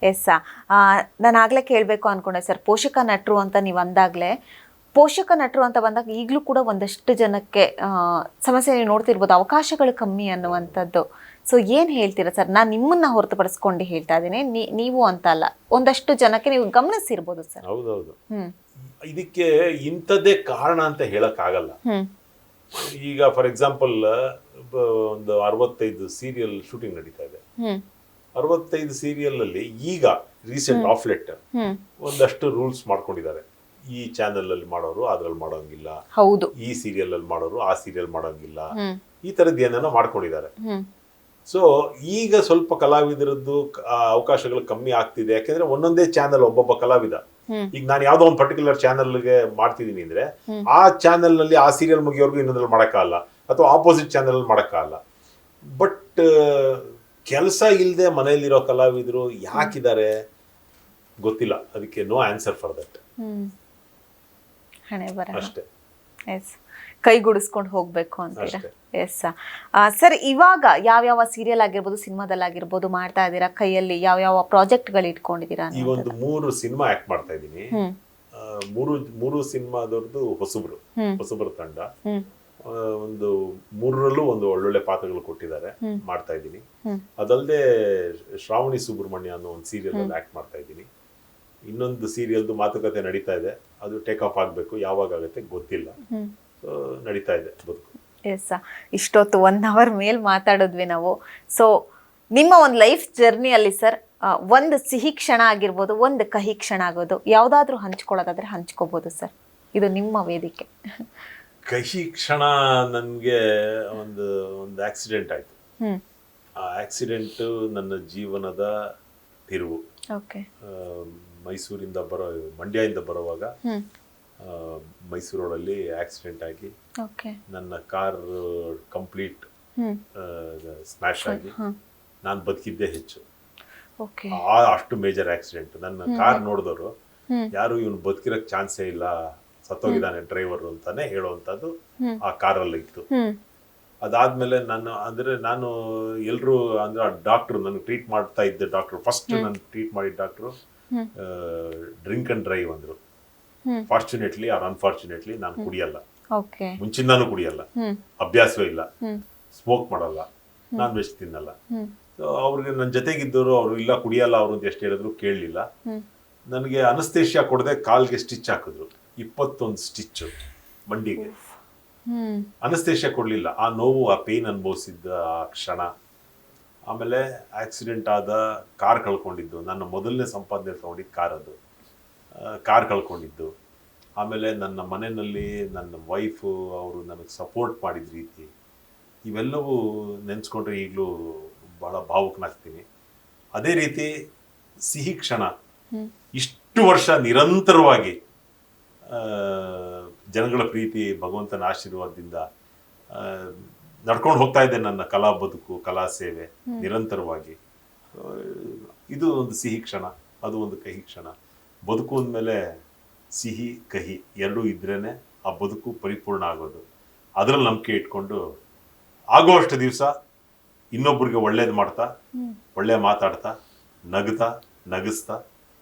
ಎಸ್, ನಾನು ಆಗ್ಲೇ ಕೇಳಬೇಕು ಅನ್ಕೊಂಡೆ ಸರ್, ಪೋಷಕ ನಟರು ಅಂತ ನೀವು ಅಂದಾಗ್ಲೇ, ಪೋಷಕ ನಟರು ಅಂತ ಬಂದಾಗ ಈಗಲೂ ಕೂಡ ಒಂದಷ್ಟು ಜನಕ್ಕೆ ಸಮಸ್ಯೆ ನೀವು ನೋಡ್ತಿರ್ಬೋದು, ಅವಕಾಶಗಳು ಕಮ್ಮಿ ಅನ್ನುವಂಥದ್ದು. ಸೊ ಏನು ಹೇಳ್ತೀರಾ ಸರ್? ನಾನು ನಿಮ್ಮನ್ನ ಹೊರತುಪಡಿಸ್ಕೊಂಡು ಹೇಳ್ತಾ ಇದ್ದೀನಿ, ನೀವು ಅಂತ ಅಲ್ಲ, ಒಂದಷ್ಟು ಜನಕ್ಕೆ ನೀವು ಗಮನಿಸಿರ್ಬೋದು ಸರ್. ಹೌದೌದು. ಇದಕ್ಕೆ ಇಂಥದ್ದೇ ಕಾರಣ ಅಂತ ಹೇಳಕ್ ಆಗಲ್ಲ. ಈಗ ಫಾರ್ ಎಕ್ಸಾಂಪಲ್ ಒಂದು 65 ಸೀರಿಯಲ್ ಶೂಟಿಂಗ್ ನಡೀತಾ ಇದೆ. 65 ಸೀರಿಯಲ್ ಅಲ್ಲಿ ಈಗ ರೀಸೆಂಟ್ ಆಫ್ಲೆಟ್ ಒಂದಷ್ಟು ರೂಲ್ಸ್ ಮಾಡ್ಕೊಂಡಿದ್ದಾರೆ. ಈ ಚಾನೆಲ್ ಅಲ್ಲಿ ಮಾಡೋರು ಅದ್ರಲ್ಲಿ ಮಾಡೋಂಗಿಲ್ಲ, ಹೌದು, ಈ ಸೀರಿಯಲ್ ಅಲ್ಲಿ ಮಾಡೋರು ಆ ಸೀರಿಯಲ್ ಮಾಡೋಂಗಿಲ್ಲ, ಈ ತರದ್ದು ಏನೇನೋ ಮಾಡ್ಕೊಂಡಿದ್ದಾರೆ. ಸೊ ಈಗ ಸ್ವಲ್ಪ ಕಲಾವಿದರದ್ದು ಅವಕಾಶಗಳು ಕಮ್ಮಿ ಆಗ್ತಿದೆ. ಯಾಕೆಂದ್ರೆ ಒಂದೊಂದೇ ಚಾನೆಲ್ ಒಬ್ಬೊಬ್ಬ ಕಲಾವಿದ ಈಗ ನಾನು ಯಾವ್ದೋ ಒಂದು ಪರ್ಟಿಕ್ಯುಲರ್ ಚಾನೆಲ್ಗೆ ಮಾಡ್ತಿದ್ದೀನಿ ಅಂದ್ರೆ ಆ ಚಾನೆಲ್ ನಲ್ಲಿ ಆ ಸೀರಿಯಲ್ ಮುಗಿಯೋರ್ಗು ಇನ್ನೊಂದ್ರಲ್ಲಿ ಮಾಡಕ್ಕಾಗಲ್ಲ, ಅಥವಾ ಆಪೋಸಿಟ್ ಚಾನೆಲ್ ಮಾಡಕ್ಕಾಗಲ್ಲ. ಬಟ್ ಕೆಲಸ ಇಲ್ಲದೆ ಮನೆಯಲ್ಲಿರೋ ಕಲಾವಿದರು ಯಾಕಿದ್ದಾರೆ ಗೊತ್ತಿಲ್ಲ. ಅದಕ್ಕೆ ನೋ ಆನ್ಸರ್ ಫಾರ್ ದಟ್. ಹಣೆ ಬರ ಅಷ್ಟೇ. ಎಸ್, ಕೈಗೂಡಿಸ್ಕೊಂಡು ಹೋಗ್ಬೇಕು ಅಂತೀರಾ? ಎಸ್ ಸರ್, ಇವಾಗ ಯಾವ್ಯಾವ ಸೀರಿಯಲ್ ಆಗಿರ್ಬೋದು, ಸಿನಿಮಾದಲ್ಲಾಗಿರ್ಬೋದು ಮಾಡ್ತಾ ಇದ್ದೀರಾ? ಕೈಯಲ್ಲಿ ಯಾವ್ಯಾವ ಪ್ರಾಜೆಕ್ಟ್ಗಳು ಇಟ್ಕೊಂಡಿದ್ದೀರಾ? ಈಗ ಒಂದು 3 ಸಿನಿಮಾ ಆಕ್ಟ್ ಮಾಡ್ತಾ ಇದ್ದೀನಿ. ಮೂರು ಸಿನಿಮಾದವ್ರದ್ದು ಹೊಸಬ್ರು ತಂಡ. ಒಂದು 3ರಲ್ಲೂ ಒಂದು ಒಳ್ಳೊಳ್ಳೆ ಪಾತ್ರಗಳು ಕೊಟ್ಟಿದ್ದಾರೆ, ಮಾಡ್ತಾ ಇದ್ದೀನಿ. ಅದಲ್ಲದೆ ಶ್ರಾವಣಿ ಸುಬ್ರಹ್ಮಣ್ಯ ಅನ್ನೋ ಒಂದು ಸೀರಿಯಲ್ ಅಲ್ಲಿ ಆಕ್ಟ್ ಮಾಡ್ತಾ ಇದ್ದೀನಿ. ಇನ್ನೊಂದು ಸೀರಿಯಲ್ದು ಮಾತುಕತೆ ನಡೀತಾ ಇದೆ, ಅದು ಟೇಕ್ ಆಫ್ ಆಗ್ಬೇಕು, ಯಾವಾಗ ಆಗುತ್ತೆ ಗೊತ್ತಿಲ್ಲ. ಸೊ ನಡೀತಾ ಇದೆ ಬದುಕು. ಎಸ್, ಇಷ್ಟೊತ್ತು 1 ಅವರ್ ಮೇಲ್ ಮಾತಾಡಿದ್ವಿ ನಾವು. ಸೊ ನಿಮ್ಮ ಒಂದು ಲೈಫ್ ಜರ್ನಿಯಲ್ಲಿ ಸರ್, ಒಂದು ಸಿಹಿ ಕ್ಷಣ ಆಗಿರ್ಬೋದು, ಒಂದು ಕಹಿ ಕ್ಷಣ ಆಗೋದು, ಯಾವ್ದಾದ್ರು ಹಂಚ್ಕೊಳ್ಳೋದಾದ್ರೆ ಹಂಚ್ಕೋಬಹುದು ಸರ್, ಇದು ನಿಮ್ಮ ವೇದಿಕೆ. ಕಹಿ ಕ್ಷಣ ನನಗೆ ಒಂದು ಆಕ್ಸಿಡೆಂಟ್ ಆಯ್ತು. ಆ ಆಕ್ಸಿಡೆಂಟ್ ನನ್ನ ಜೀವನದ ತಿರುವು. ಮೈಸೂರಿಂದ ಮಂಡ್ಯದಿಂದ ಬರುವಾಗ ಮೈಸೂರಲ್ಲಿ ಆಕ್ಸಿಡೆಂಟ್ ಆಗಿ ನನ್ನ ಕಾರ್ ಕಂಪ್ಲೀಟ್ ಸ್ಮ್ಯಾಶ್ ಆಗಿ ನಾನು ಬದುಕಿದ್ದೆ ಹೆಚ್ಚು. ಅಷ್ಟು ಮೇಜರ್ ಆಕ್ಸಿಡೆಂಟ್. ನನ್ನ ಕಾರ್ ನೋಡಿದವರು ಯಾರು ಇವನು ಬದುಕಿರಕ್ ಚಾನ್ಸೇ ಇಲ್ಲ, ಸತ್ತೋಗಿದ್ದಾನೆ ಡ್ರೈವರ್ ಅಂತಾನೆ ಹೇಳುವಂತದ್ದು ಆ ಕಾರಲ್ಲಿ ಇತ್ತು. ಅದಾದ್ಮೇಲೆ ನಾನು ಎಲ್ರು ಅಂದ್ರೆ ಡಾಕ್ಟರ್ ನನಗೆ ಟ್ರೀಟ್ ಮಾಡ್ತಾ ಇದ್ದ ಡಾಕ್ಟರ್, ಫಸ್ಟ್ ನಾನು ಟ್ರೀಟ್ ಮಾಡಿದ ಡಾಕ್ಟರ್ ಡ್ರಿಂಕ್ ಅಂಡ್ ಡ್ರೈವ್ ಅಂದ್ರು. ಫಾರ್ಚುನೇಟ್ಲಿ ಆರ್ ಅನ್ಫಾರ್ಚುನೇಟ್ಲಿ ನಾನು ಕುಡಿಯಲ್ಲ, ಮುಂಚಿಂದಾನು ಕುಡಿಯಲ್ಲ, ಅಭ್ಯಾಸವೇ ಇಲ್ಲ, ಸ್ಮೋಕ್ ಮಾಡಲ್ಲ, ನಾನ್ ವೆಜ್ ತಿನ್ನಲ್ಲ. ಅವ್ರಿಗೆ ನನ್ನ ಜೊತೆಗಿದ್ದವರು ಅವರು ಇಲ್ಲ ಕುಡಿಯಲ್ಲ ಅವರು ಅಂತ ಎಷ್ಟು ಹೇಳಿದ್ರು ಕೇಳಲಿಲ್ಲ. ನನಗೆ ಅನಸ್ತೇಷಿಯಾ ಕೊಡದೆ ಕಾಲ್ಗೆ ಸ್ಟಿಚ್ ಹಾಕಿದ್ರು, 21 ಸ್ಟಿಚ್ ಮಂಡಿಗೆ. ಅನಸ್ತೇಷಿಯಾ ಕೊಡ್ಲಿಲ್ಲ. ಆ ನೋವು, ಆ ಪೇನ್ ಅನುಭವಿಸಿದ್ದ ಆ ಕ್ಷಣ. ಆಮೇಲೆ ಆಕ್ಸಿಡೆಂಟ್ ಆದ ಕಾರ್ ಕಳ್ಕೊಂಡಿದ್ದು, ನನ್ನ ಮೊದಲನೇ ಸಂಪಾದನೆ ತಗೊಂಡಿದ್ದು ಕಾರ್, ಅದು ಕಾರ್ ಕಳ್ಕೊಂಡಿದ್ದು. ಆಮೇಲೆ ನನ್ನ ಮನೆಯಲ್ಲಿ ನನ್ನ ವೈಫು ಅವರು ನನಗೆ ಸಪೋರ್ಟ್ ಮಾಡಿದ ರೀತಿ, ಇವೆಲ್ಲವೂ ನೆನೆಸ್ಕೊಂಡ್ರೆ ಈಗಲೂ ಭಾಳ ಭಾವುಕನಾಗ್ತೀನಿ. ಅದೇ ರೀತಿ ಸಿಹಿ ಕ್ಷಣ, ಇಷ್ಟು ವರ್ಷ ನಿರಂತರವಾಗಿ ಜನಗಳ ಪ್ರೀತಿ, ಭಗವಂತನ ಆಶೀರ್ವಾದದಿಂದ ನಡ್ಕೊಂಡು ಹೋಗ್ತಾ ಇದೆ ನನ್ನ ಕಲಾ ಬದುಕು, ಕಲಾ ಸೇವೆ ನಿರಂತರವಾಗಿ. ಇದು ಒಂದು ಸಿಹಿ ಕ್ಷಣ, ಅದು ಒಂದು ಕಹಿ ಕ್ಷಣ. ಬದುಕು ಅಂದಮೇಲೆ ಸಿಹಿ ಕಹಿ ಎರಡೂ ಇದ್ರೇನೆ ಆ ಬದುಕು ಪರಿಪೂರ್ಣ ಆಗೋದು. ಅದರಲ್ಲಿ ನಂಬಿಕೆ ಇಟ್ಕೊಂಡು ಆಗೋಷ್ಟು ದಿವಸ ಇನ್ನೊಬ್ರಿಗೆ ಒಳ್ಳೇದು ಮಾಡ್ತಾ, ಒಳ್ಳೆ ಮಾತಾಡ್ತಾ, ನಗ್ತಾ ನಗಿಸ್ತಾ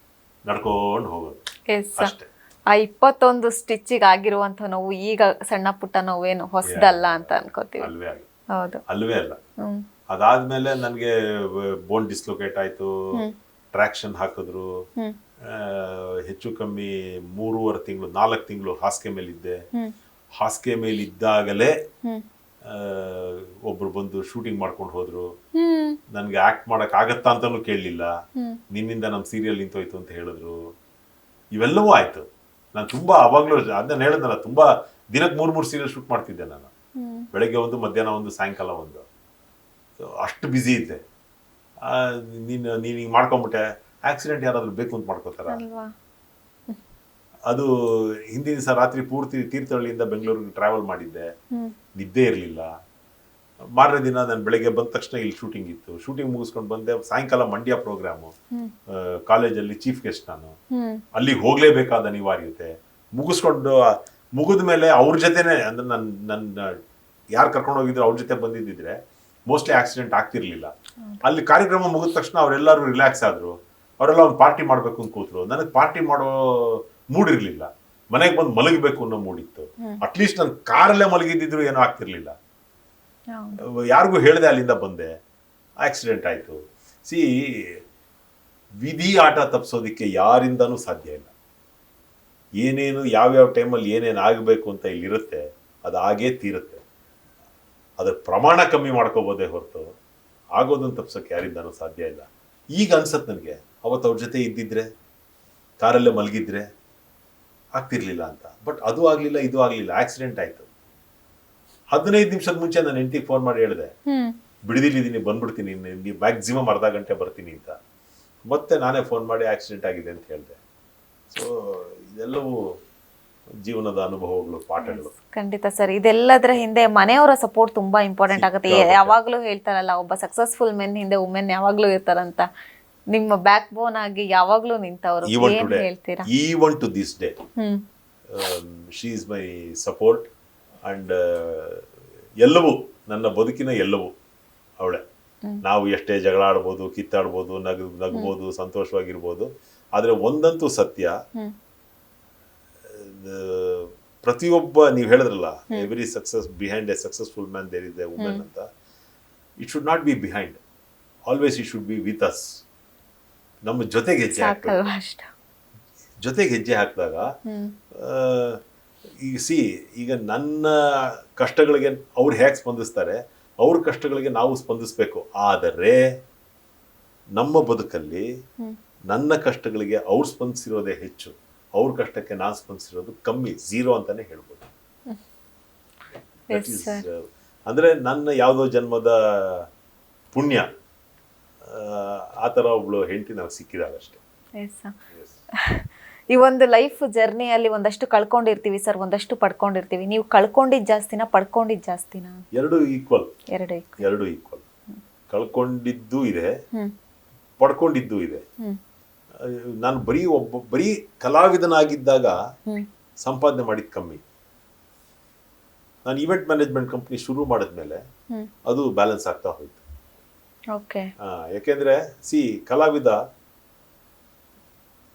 ನಡ್ಕೊಂಡು ಹೋಗೋದು ಅಷ್ಟೇ. ಆ 21 ಸ್ಟಿಚ್ಗೆ ಆಗಿರುವಂತ ನೋವು ಈಗ ಸಣ್ಣ ಪುಟ್ಟ ನೋವೇನು ಹೊಸದಲ್ಲ ಅಂತ ಅನ್ಕೋತೀವಿ. ಅಲ್ವೇ ಅಲ್ಲ. ಅದಾದ್ಮೇಲೆ ನನ್ಗೆ ಬೋನ್ ಡಿಸ್ಲೊಕೇಟ್ ಆಯ್ತು, ಟ್ರಾಕ್ಷನ್ ಹಾಕಿದ್ರು, ಹೆಚ್ಚು ಕಮ್ಮಿ 3.5 ತಿಂಗಳು 4 ತಿಂಗಳು ಹಾಸಿಗೆ ಮೇಲಿದ್ದೆ. ಹಾಸಿಗೆ ಮೇಲಿದ್ದಾಗಲೇ ಒಬ್ರು ಬಂದು ಶೂಟಿಂಗ್ ಮಾಡ್ಕೊಂಡು ಹೋದ್ರು. ನನ್ಗೆ ಆಕ್ಟ್ ಮಾಡಕ್ ಆಗತ್ತಾ ಅಂತಾನು ಕೇಳಲಿಲ್ಲ. ನಿನ್ನಿಂದ ನಮ್ ಸೀರಿಯಲ್ ನಿಂತೋಯ್ತು ಅಂತ ಹೇಳಿದ್ರು. ಇವೆಲ್ಲವೂ ಆಯ್ತು. ನಾನು ತುಂಬಾ ಅವಾಗ್ಲೂ ಅದನ್ನ ಹೇಳಿದ್ನಲ್ಲ, ತುಂಬಾ ದಿನಕ್ಕೆ 3 ಸೀರಿಯಲ್ ಶೂಟ್ ಮಾಡ್ತಿದ್ದೆ ನಾನು. ಬೆಳಗ್ಗೆ ಒಂದು, ಮಧ್ಯಾಹ್ನ ಒಂದು, ಸಾಯಂಕಾಲ ಒಂದು. ಅಷ್ಟು ಬ್ಯುಸಿ ಇದ್ದೆ. ನೀನು ಹಿಂಗೆ ಮಾಡ್ಕೊಂಬಿಟ್ಟೆ. ಆಕ್ಸಿಡೆಂಟ್ ಯಾರಾದ್ರೂ ಬೇಕು ಅಂತ ಮಾಡ್ಕೋತಾರ? ಅದು ಹಿಂದಿನ ದಿವಸ ರಾತ್ರಿ ಪೂರ್ತಿ ತೀರ್ಥಹಳ್ಳಿಯಿಂದ ಬೆಂಗಳೂರಿಗೆ ಟ್ರಾವೆಲ್ ಮಾಡಿದ್ದೆ, ನಿದ್ದೆ ಇರಲಿಲ್ಲ. ಮಾರನೇ ದಿನ ನಾನು ಬೆಳಗ್ಗೆ ಬಂದ ತಕ್ಷಣ ಇಲ್ಲಿ ಶೂಟಿಂಗ್ ಇತ್ತು. ಶೂಟಿಂಗ್ ಮುಗಿಸ್ಕೊಂಡು ಬಂದೆ. ಸಾಯಂಕಾಲ ಮಂಡ್ಯ ಪ್ರೋಗ್ರಾಮು, ಕಾಲೇಜಲ್ಲಿ ಚೀಫ್ ಗೆಸ್ಟ್ ನಾನು. ಅಲ್ಲಿಗೆ ಹೋಗ್ಲೇಬೇಕಾದ ಅನಿವಾರ್ಯತೆ. ಮುಗಿದ ಮೇಲೆ ಅವ್ರ ಜೊತೆನೆ, ಅಂದ್ರೆ ನನ್ನ ಯಾರು ಕರ್ಕೊಂಡು ಹೋಗಿದ್ರು ಅವ್ರ ಜೊತೆ ಬಂದಿದ್ದಿದ್ರೆ ಮೋಸ್ಟ್ಲಿ ಆಕ್ಸಿಡೆಂಟ್ ಆಗ್ತಿರ್ಲಿಲ್ಲ. ಅಲ್ಲಿ ಕಾರ್ಯಕ್ರಮ ಮುಗಿದ ತಕ್ಷಣ ಅವರೆಲ್ಲರೂ ರಿಲ್ಯಾಕ್ಸ್ ಆದ್ರು. ಅವರೆಲ್ಲ ಒಂದು ಪಾರ್ಟಿ ಮಾಡ್ಬೇಕು ಅಂತ ಕೂತ್ರು. ನನಗೆ ಪಾರ್ಟಿ ಮಾಡೋ ಮೂಡ್ ಇರ್ಲಿಲ್ಲ. ಮನೆಗೆ ಬಂದು ಮಲಗಬೇಕು ಅನ್ನೋ ಮೂಡ್ ಇತ್ತು. ಅಟ್ಲೀಸ್ಟ್ ನಾನು ಕಾರಲ್ಲೇ ಮಲಗಿದ್ದಿದ್ರು ಏನೋ ಆಗ್ತಿರ್ಲಿಲ್ಲ. ಯಾರಿಗೂ ಹೇಳ್ದೆ ಅಲ್ಲಿಂದ ಬಂದೆ, ಆಕ್ಸಿಡೆಂಟ್ ಆಯ್ತು. ವಿಧಿ ಆಟ ತಪ್ಪಿಸೋದಿಕ್ಕೆ ಯಾರಿಂದನೂ ಸಾಧ್ಯ ಇಲ್ಲ. ಏನೇನು ಯಾವ್ಯಾವ ಟೈಮಲ್ಲಿ ಏನೇನು ಆಗಬೇಕು ಅಂತ ಇಲ್ಲಿರುತ್ತೆ, ಅದು ಆಗೇ ತೀರುತ್ತೆ. ಅದ್ರ ಪ್ರಮಾಣ ಕಮ್ಮಿ ಮಾಡ್ಕೋಬೋದೇ ಹೊರತು ಆಗೋದನ್ನು ತಪ್ಪಿಸೋಕೆ ಯಾರಿಂದನೂ ಸಾಧ್ಯ ಇಲ್ಲ. ಈಗ ಅನ್ಸತ್ ನನಗೆ, ಅವತ್ತು ಅವ್ರ ಜೊತೆ ಇದ್ದಿದ್ರೆ, ಕಾರಲ್ಲೇ ಮಲಗಿದ್ರೆ ಆಗ್ತಿರ್ಲಿಲ್ಲ ಅಂತ. ಬಟ್ ಅದು ಆಗ್ಲಿಲ್ಲ, ಇದು ಆಗ್ಲಿಲ್ಲ, ಆಕ್ಸಿಡೆಂಟ್ ಆಯ್ತು. 15 ನಿಮಿಷದ ಮುಂಚೆ ನಾನು ಹೆಂಡತಿಗೆ ಫೋನ್ ಮಾಡಿ ಹೇಳಿದೆ, ಬಿಡದಿಲ್ಲಿದ್ದೀನಿ, ಬಂದ್ಬಿಡ್ತೀನಿ, ನೀವು ಮ್ಯಾಕ್ಸಿಮಮ್ ಅರ್ಧ ಗಂಟೆ ಬರ್ತೀನಿ ಅಂತ. ಮತ್ತೆ ನಾನೇ ಫೋನ್ ಮಾಡಿ ಆಕ್ಸಿಡೆಂಟ್ ಆಗಿದೆ ಅಂತ ಹೇಳಿದೆ. ಸೊ ಇದೆಲ್ಲವೂ ಜೀವನದ ಅನುಭವಗಳು, ಪಾಠಗಳು. ಖಂಡಿತ ಸರ್. ಇದೆಲ್ಲದರ ಹಿಂದೆ ಮನೆಯವರ ಸಪೋರ್ಟ್ ತುಂಬಾ ಇಂಪಾರ್ಟೆಂಟ್ ಆಗುತ್ತೆ. ಯಾವಾಗ್ಲೂ ಹೇಳ್ತಾರಲ್ಲ, ಒಬ್ಬ ಸಕ್ಸಸ್ಫುಲ್ ಮೆನ್ ಹಿಂದೆ ವುಮೆನ್ ಯಾವಾಗ್ಲೂ ಇರ್ತಾರಂತ. ನಿಮ್ಮ ಬ್ಯಾಕ್ ಬೋನ್ ಆಗಿ ಯಾವಾಗ್ಲೂ ನಿಂತವರು. ಏನ್ ಹೇಳ್ತೀರಾ? Even to this day she is my support and ಎಲ್ಲವೂ, ನನ್ನ ಬದುಕಿನ ಎಲ್ಲವೂ ಅವಳೆ. ನಾವು ಎಷ್ಟೇ ಜಗಳ ಆಡ್ಬೋದು, ಕಿತ್ತಾಡ್ಬೋದು, ನಗ್ಬೋದು, ಸಂತೋಷವಾಗಿರ್ಬೋದು, ಆದ್ರೆ ಒಂದಂತೂ ಸತ್ಯ, ಪ್ರತಿಯೊಬ್ಬ, ನೀವು ಹೇಳಿದ್ರಲ್ಲ, every success behind a successful man there is a women ಅಂತ. It should not be behind, always it should be with us. ನಮ್ಮ ಜೊತೆಗೆ ಹೆಜ್ಜೆ ಹಾಕಿದಾಗ ಈಗ ನನ್ನ ಕಷ್ಟಗಳಿಗೆ ಅವ್ರು ಹೇಗೆ ಸ್ಪಂದಿಸ್ತಾರೆ, ಅವ್ರ ಕಷ್ಟಗಳಿಗೆ ನಾವು ಸ್ಪಂದಿಸ್ಬೇಕು. ಆದರೆ ನಮ್ಮ ಬದುಕಲ್ಲಿ ನನ್ನ ಕಷ್ಟಗಳಿಗೆ ಅವ್ರು ಸ್ಪಂದಿಸಿರೋದೇ ಹೆಚ್ಚು, ಅವ್ರ ಕಷ್ಟಕ್ಕೆ ನಾನು ಸ್ಪಂದಿಸಿರೋದು ಕಮ್ಮಿ, 0 ಅಂತಾನೆ ಹೇಳ್ಬೋದು. ಅಂದ್ರೆ ನನ್ನ ಯಾವುದೋ ಜನ್ಮದ ಪುಣ್ಯ, ಆ ಥರ ಒಬ್ಳು ಹೆಂಡತಿ ನಾವು ಸಿಕ್ಕಿದಾಗಷ್ಟೇ. ಈ ಒಂದು ಲೈಫ್ ಜರ್ನಿಯಲ್ಲಿ ಒಂದಷ್ಟು ಕಳ್ಕೊಂಡಿರ್ತೀವಿ ಸರ್, ಒಂದಷ್ಟು ಪಡ್ಕೊಂಡಿರ್ತೀವಿ. ನೀವು ಕಳ್ಕೊಂಡಿದ್ದು ಜಾಸ್ತಿನಾ, ಪಡ್ಕೊಂಡಿದ್ದು ಜಾಸ್ತಿನಾ? ಎರಡು ಈಕ್ವಲ್. ಕಳ್ಕೊಂಡಿದ್ದು ಇದೆ, ಪಡ್ಕೊಂಡಿದ್ದು ಇದೆ. ನಾನು ಬರೀ ಕಲಾವಿದನಾಗಿದ್ದಾಗ ಸಂಪಾದನೆ ಮಾಡಿದ್ ಕಮ್ಮಿ. ನಾನು ಈವೆಂಟ್ ಮ್ಯಾನೇಜ್ಮೆಂಟ್ ಕಂಪ್ನಿ ಶುರು ಮಾಡಿದ್ಮೇಲೆ ಅದು ಬ್ಯಾಲೆನ್ಸ್ ಆಗ್ತಾ ಹೋಯ್ತು. ಯಾಕೆಂದ್ರೆ ಕಲಾವಿದ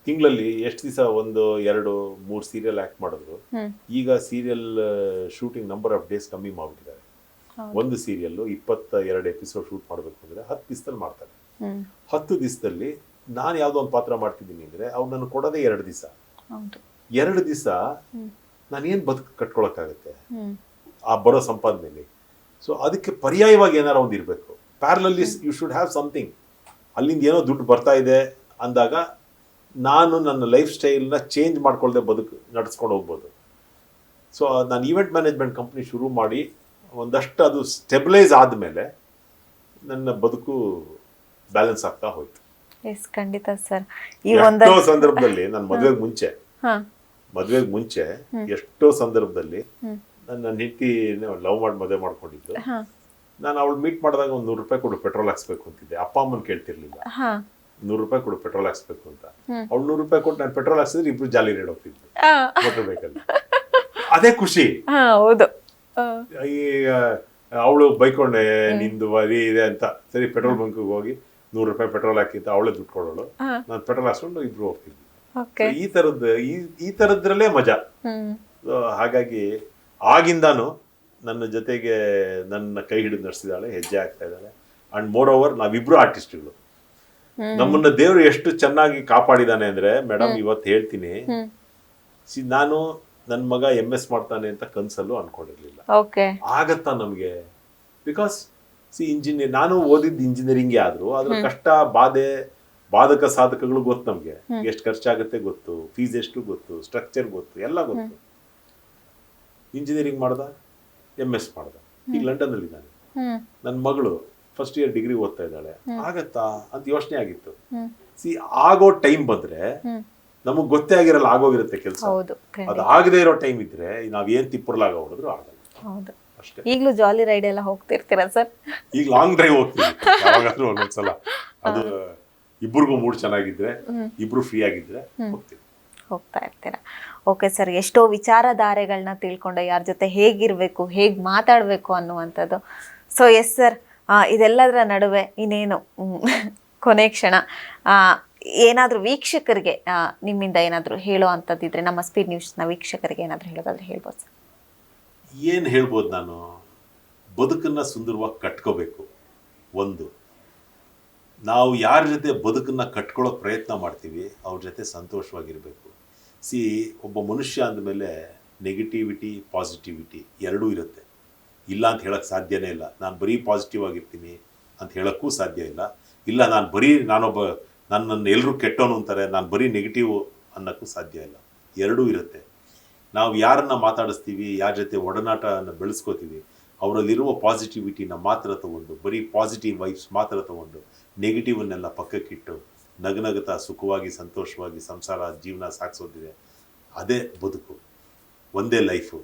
ತಿಂಗಳಲ್ಲಿ ಎಷ್ಟು ದಿವಸ 1, 2, 3 ಸೀರಿಯಲ್ ಆಕ್ಟ್ ಮಾಡಿದ್ರು. ಈಗ serial shooting number of days ಕಮ್ಮಿ ಮಾಡ್ಬಿಟ್ಟಿದ್ದಾರೆ. ಒಂದು ಸೀರಿಯಲ್ 22 ಎಪಿಸೋಡ್ ಶೂಟ್ ಮಾಡ್ಬೇಕು ಅಂದ್ರೆ 10 ದಿವಸದಲ್ಲಿ ಮಾಡ್ತಾರೆ. 10 ದಿವಸದಲ್ಲಿ ನಾನು ಯಾವ್ದೋ ಒಂದು ಪಾತ್ರ ಮಾಡ್ತಿದ್ದೀನಿ ಅಂದ್ರೆ ಅವ್ರು ನನ್ನ ಕೊಡೋದೇ 2 ದಿವಸ. 2 ದಿವಸ ನಾನೇನ್ ಬದುಕು ಕಟ್ಕೊಳಕ್ಕಾಗತ್ತೆ ಆ ಬರೋ ಸಂಪಾದನೆಯಲ್ಲಿ? ಸೊ ಅದಕ್ಕೆ ಪರ್ಯಾಯವಾಗಿ ಏನಾರ ಒಂದು ಇರಬೇಕು. ಪ್ಯಾರಲಲ್ಲಿ ಯು ಶುಡ್ ಹ್ಯಾವ್ ಸಮಥಿಂಗ್. ಅಲ್ಲಿಂದ ಏನೋ ದುಡ್ಡು ಬರ್ತಾ ಇದೆ ಅಂದಾಗ ನಾನು ನನ್ನ ಲೈಫ್ ಸ್ಟೈಲ್ನ ಚೇಂಜ್ ಮಾಡ್ಕೊಳ್ದೆ ಬದುಕು ನಡೆಸ್ಕೊಂಡು ಹೋಗ್ಬೋದು. ಸೊ ನಾನು ಈವೆಂಟ್ ಮ್ಯಾನೇಜ್ಮೆಂಟ್ ಕಂಪ್ನಿ ಶುರು ಮಾಡಿ ಒಂದಷ್ಟು ಅದು ಸ್ಟೆಬಿಲೈಸ್ ಆದಮೇಲೆ ನನ್ನ ಬದುಕು ಬ್ಯಾಲೆನ್ಸ್ ಆಗ್ತಾ ಹೋಯ್ತು. ಖಂಡಿತ ಸರ್. ಎಷ್ಟೋ ಸಂದರ್ಭದಲ್ಲಿ ನಾನು ಮದುವೆಗೆ ಮುಂಚೆ ಎಷ್ಟೋ ಸಂದರ್ಭದಲ್ಲಿ ನನ್ನ ಹೆಂಡತಿ ಲವ್ ಮಾಡಿ ಮದುವೆ ಮಾಡ್ಕೊಂಡಿದ್ದು. ನಾನು ಅವಳು ಮೀಟ್ ಮಾಡಿದಾಗ ಒಂದು 100 ರೂಪಾಯಿ ಕೊಡು ಪೆಟ್ರೋಲ್ ಹಾಕ್ಸ್ಬೇಕು ಅಂತಿದ್ದೆ. ಅಪ್ಪ ಅಮ್ಮನ್ ಕೇಳ್ತಿರ್ಲಿಲ್ಲ. 100 ರೂಪಾಯಿ ಕೊಡು ಪೆಟ್ರೋಲ್ ಹಾಕ್ಸ್ಬೇಕು ಅಂತ. ಅವ್ಳು 100 ರೂಪಾಯಿ ಕೊಟ್ಟು ನಾನು ಪೆಟ್ರೋಲ್ ಹಾಕ್ಸಿದ್ರೆ ಇಬ್ರು ಜಾಲಿ ರೇಡ್ ಹೋಗ್ತಿದ್ವಿ ಮೋಟರ್ ಬೈಕಲ್ಲಿ. ಅದೇ ಖುಷಿ. ಹೌದು. ಈಗ ಅವಳು ಬೈಕೊಂಡೆ, ನಿಂದು ಬರೀ ಇದೆ ಅಂತ. ಸರಿ, ಪೆಟ್ರೋಲ್ ಬಂಕ್ಗೆ ಹೋಗಿ 100 ರೂಪಾಯಿ ಪೆಟ್ರೋಲ್ ಹಾಕಿದ್ದ ಅವಳೇ ದುಡ್ಡು ಕೊಡೋಳು, ನಾನು ಪೆಟ್ರೋಲ್ ಹಾಕ್ಸ್ಕೊಂಡು ಇಬ್ರು ಹೋಗ್ತಿದ್ವಿ. ಈ ತರದ್ರಲ್ಲೇ ಮಜಾ. ಹಾಗಾಗಿ ಆಗಿಂದಾನು ನನ್ನ ಜೊತೆಗೆ ನನ್ನ ಕೈ ಹಿಡಿದು ನಡೆಸಿದಾಳೆ, ಹೆಜ್ಜೆ ಆಗ್ತಾ ಇದ್ದಾಳೆ. ಅಂಡ್ ಮೋರ್ ಓವರ್ ನಾವಿಬ್ರು ಆರ್ಟಿಸ್ಟ್ಗಳು. ನಮ್ಮನ್ನ ದೇವ್ರು ಎಷ್ಟು ಚೆನ್ನಾಗಿ ಕಾಪಾಡಿದಾನೆ ಅಂದ್ರೆ ಮೇಡಮ್, ಇವತ್ತು ಹೇಳ್ತೀನಿ, ನಾನು ನನ್ನ ಮಗ MS ಮಾಡ್ತಾನೆ ಅಂತ ಕನ್ಸಲ್ಲೂ ಅನ್ಕೊಂಡಿರ್ಲಿಲ್ಲ. ಆಗತ್ತಾ ನಮ್ಗೆ? ಬಿಕಾಸ್ ಇಂಜಿನಿಯರ್, ನಾನು ಓದಿದ್ದು ಇಂಜಿನಿಯರಿಂಗ್ ಆದ್ರೂ ಅದ್ರ ಕಷ್ಟ, ಬಾಧಕ ಸಾಧಕಗಳು ಗೊತ್ತು ನಮ್ಗೆ. ಎಷ್ಟು ಖರ್ಚಾಗುತ್ತೆ ಗೊತ್ತು, ಫೀಸ್ ಎಷ್ಟು ಗೊತ್ತು, ಸ್ಟ್ರಕ್ಚರ್ ಗೊತ್ತು, ಎಲ್ಲ ಗೊತ್ತು. ಇಂಜಿನಿಯರಿಂಗ್ ಮಾಡ್ದ, MS ಮಾಡ್ದ, ಈಗ ಲಂಡನ್ ಅಲ್ಲಿ ಇದ್ದಾನೆ. ನನ್ನ ಮಗಳು ಫಸ್ಟ್ ಇಯರ್ ಡಿಗ್ರಿ ಓದ್ತಾ ಇದ್ದಾಳೆ. ಆಗತ್ತಾ ಅಂತ ಯೋಚನೆ ಆಗಿತ್ತು. ಆಗೋ ಟೈಮ್ ಬಂದ್ರೆ ನಮಗ್ ಗೊತ್ತೇ ಆಗಿರಲ್ಲ, ಆಗೋಗಿರುತ್ತೆ ಕೆಲಸ. ಅದು ಆಗದೆ ಇರೋ ಟೈಮ್ ಇದ್ರೆ ನಾವ್ ಏನ್ ತಿಪ್ಪರ್ಲಾಗ ಹೊಡೆದ್ರು ಆಗಲ್ಲ ಅಷ್ಟೇ. ಈಗಲೂ ಜಾಲಿ ರೈಡ್ ಎಲ್ಲ ಹೋಗ್ತಿರ್ತೀರಾ ಸರ್? ಈಗ ಲಾಂಗ್ ಡ್ರೈವ್ ಹೋಗ್ತೀವಿ ಯಾವಾಗಾದ್ರೂ ಒಂದೊಂದ್ಸಲ. ಅದು ಇಬ್ಬರಿಗೂ ಮೂಡ್ ಚೆನ್ನಾಗಿದ್ರೆ, ಇಬ್ರು ಫ್ರೀ ಆಗಿದ್ರೆ ಹೋಗ್ತಾ ಇರ್ತೀರಾ. ಓಕೆ ಸರ್, ಎಷ್ಟೋ ವಿಚಾರಧಾರೆಗಳನ್ನ ತಿಳ್ಕೊಂಡೆ, ಯಾರ ಜೊತೆ ಹೇಗಿರ್ಬೇಕು, ಹೇಗ್ ಮಾತಾಡ್ಬೇಕು ಅನ್ನುವಂಥದ್ದು. ಸೊ ಎಸ್ ಸರ್, ಇದೆಲ್ಲದರ ನಡುವೆ ಇನ್ನೇನು ಕೊನೆ ಕ್ಷಣ, ಏನಾದರೂ ವೀಕ್ಷಕರಿಗೆ ನಿಮ್ಮಿಂದ ಏನಾದರೂ ಹೇಳೋ ಅಂಥದ್ದಿದ್ರೆ, ನಮ್ಮ ಸ್ಪೀಡ್ ನ್ಯೂಸ್ನ ವೀಕ್ಷಕರಿಗೆ ಏನಾದರೂ ಹೇಳೋದಾದ್ರೆ ಹೇಳ್ಬೋದು ಸರ್? ಏನು ಹೇಳ್ಬೋದು ನಾನು? ಬದುಕನ್ನ ಸುಂದರವಾಗಿ ಕಟ್ಕೋಬೇಕು. ಒಂದು, ನಾವು ಯಾರ ಜೊತೆ ಬದುಕನ್ನ ಕಟ್ಕೊಳ್ಳೋ ಪ್ರಯತ್ನ ಮಾಡ್ತೀವಿ ಅವ್ರ ಜೊತೆ ಸಂತೋಷವಾಗಿರಬೇಕು. ಒಬ್ಬ ಮನುಷ್ಯ ಅಂದಮೇಲೆ ನೆಗೆಟಿವಿಟಿ, ಪಾಸಿಟಿವಿಟಿ ಎರಡೂ ಇರುತ್ತೆ. ಇಲ್ಲ ಅಂತ ಹೇಳಕ್ಕೆ ಸಾಧ್ಯನೇ ಇಲ್ಲ. ನಾನು ಬರೀ ಪಾಸಿಟಿವ್ ಆಗಿರ್ತೀನಿ ಅಂತ ಹೇಳೋಕ್ಕೂ ಸಾಧ್ಯ ಇಲ್ಲ. ಇಲ್ಲ ನನ್ನನ್ನು ಎಲ್ಲರೂ ಕೆಟ್ಟೋನು ಅಂತಾರೆ, ನಾನು ಬರೀ ನೆಗೆಟಿವ್ ಅನ್ನೋಕ್ಕೂ ಸಾಧ್ಯ ಇಲ್ಲ. ಎರಡೂ ಇರುತ್ತೆ. ನಾವು ಯಾರನ್ನ ಮಾತಾಡಿಸ್ತೀವಿ, ಯಾರ ಜೊತೆ ಒಡನಾಟನ ಬೆಳೆಸ್ಕೋತೀವಿ, ಅವರಲ್ಲಿರುವ ಪಾಸಿಟಿವಿಟಿನ ಮಾತ್ರ ತಗೊಂಡು, ಬರೀ ಪಾಸಿಟಿವ್ ವೈಬ್ಸ್ ಮಾತ್ರ ತಗೊಂಡು ನೆಗೆಟಿವನ್ನೆಲ್ಲ ಪಕ್ಕಕ್ಕಿಟ್ಟು ನಗನಗುತ್ತಾ ಸುಖವಾಗಿ ಸಂತೋಷವಾಗಿ ಸಂಸಾರ ಜೀವನ ಸಾಗಿಸೋದಿದೆ, ಅದೇ ಬದುಕು, ಒಂದೇ ಲೈಫು.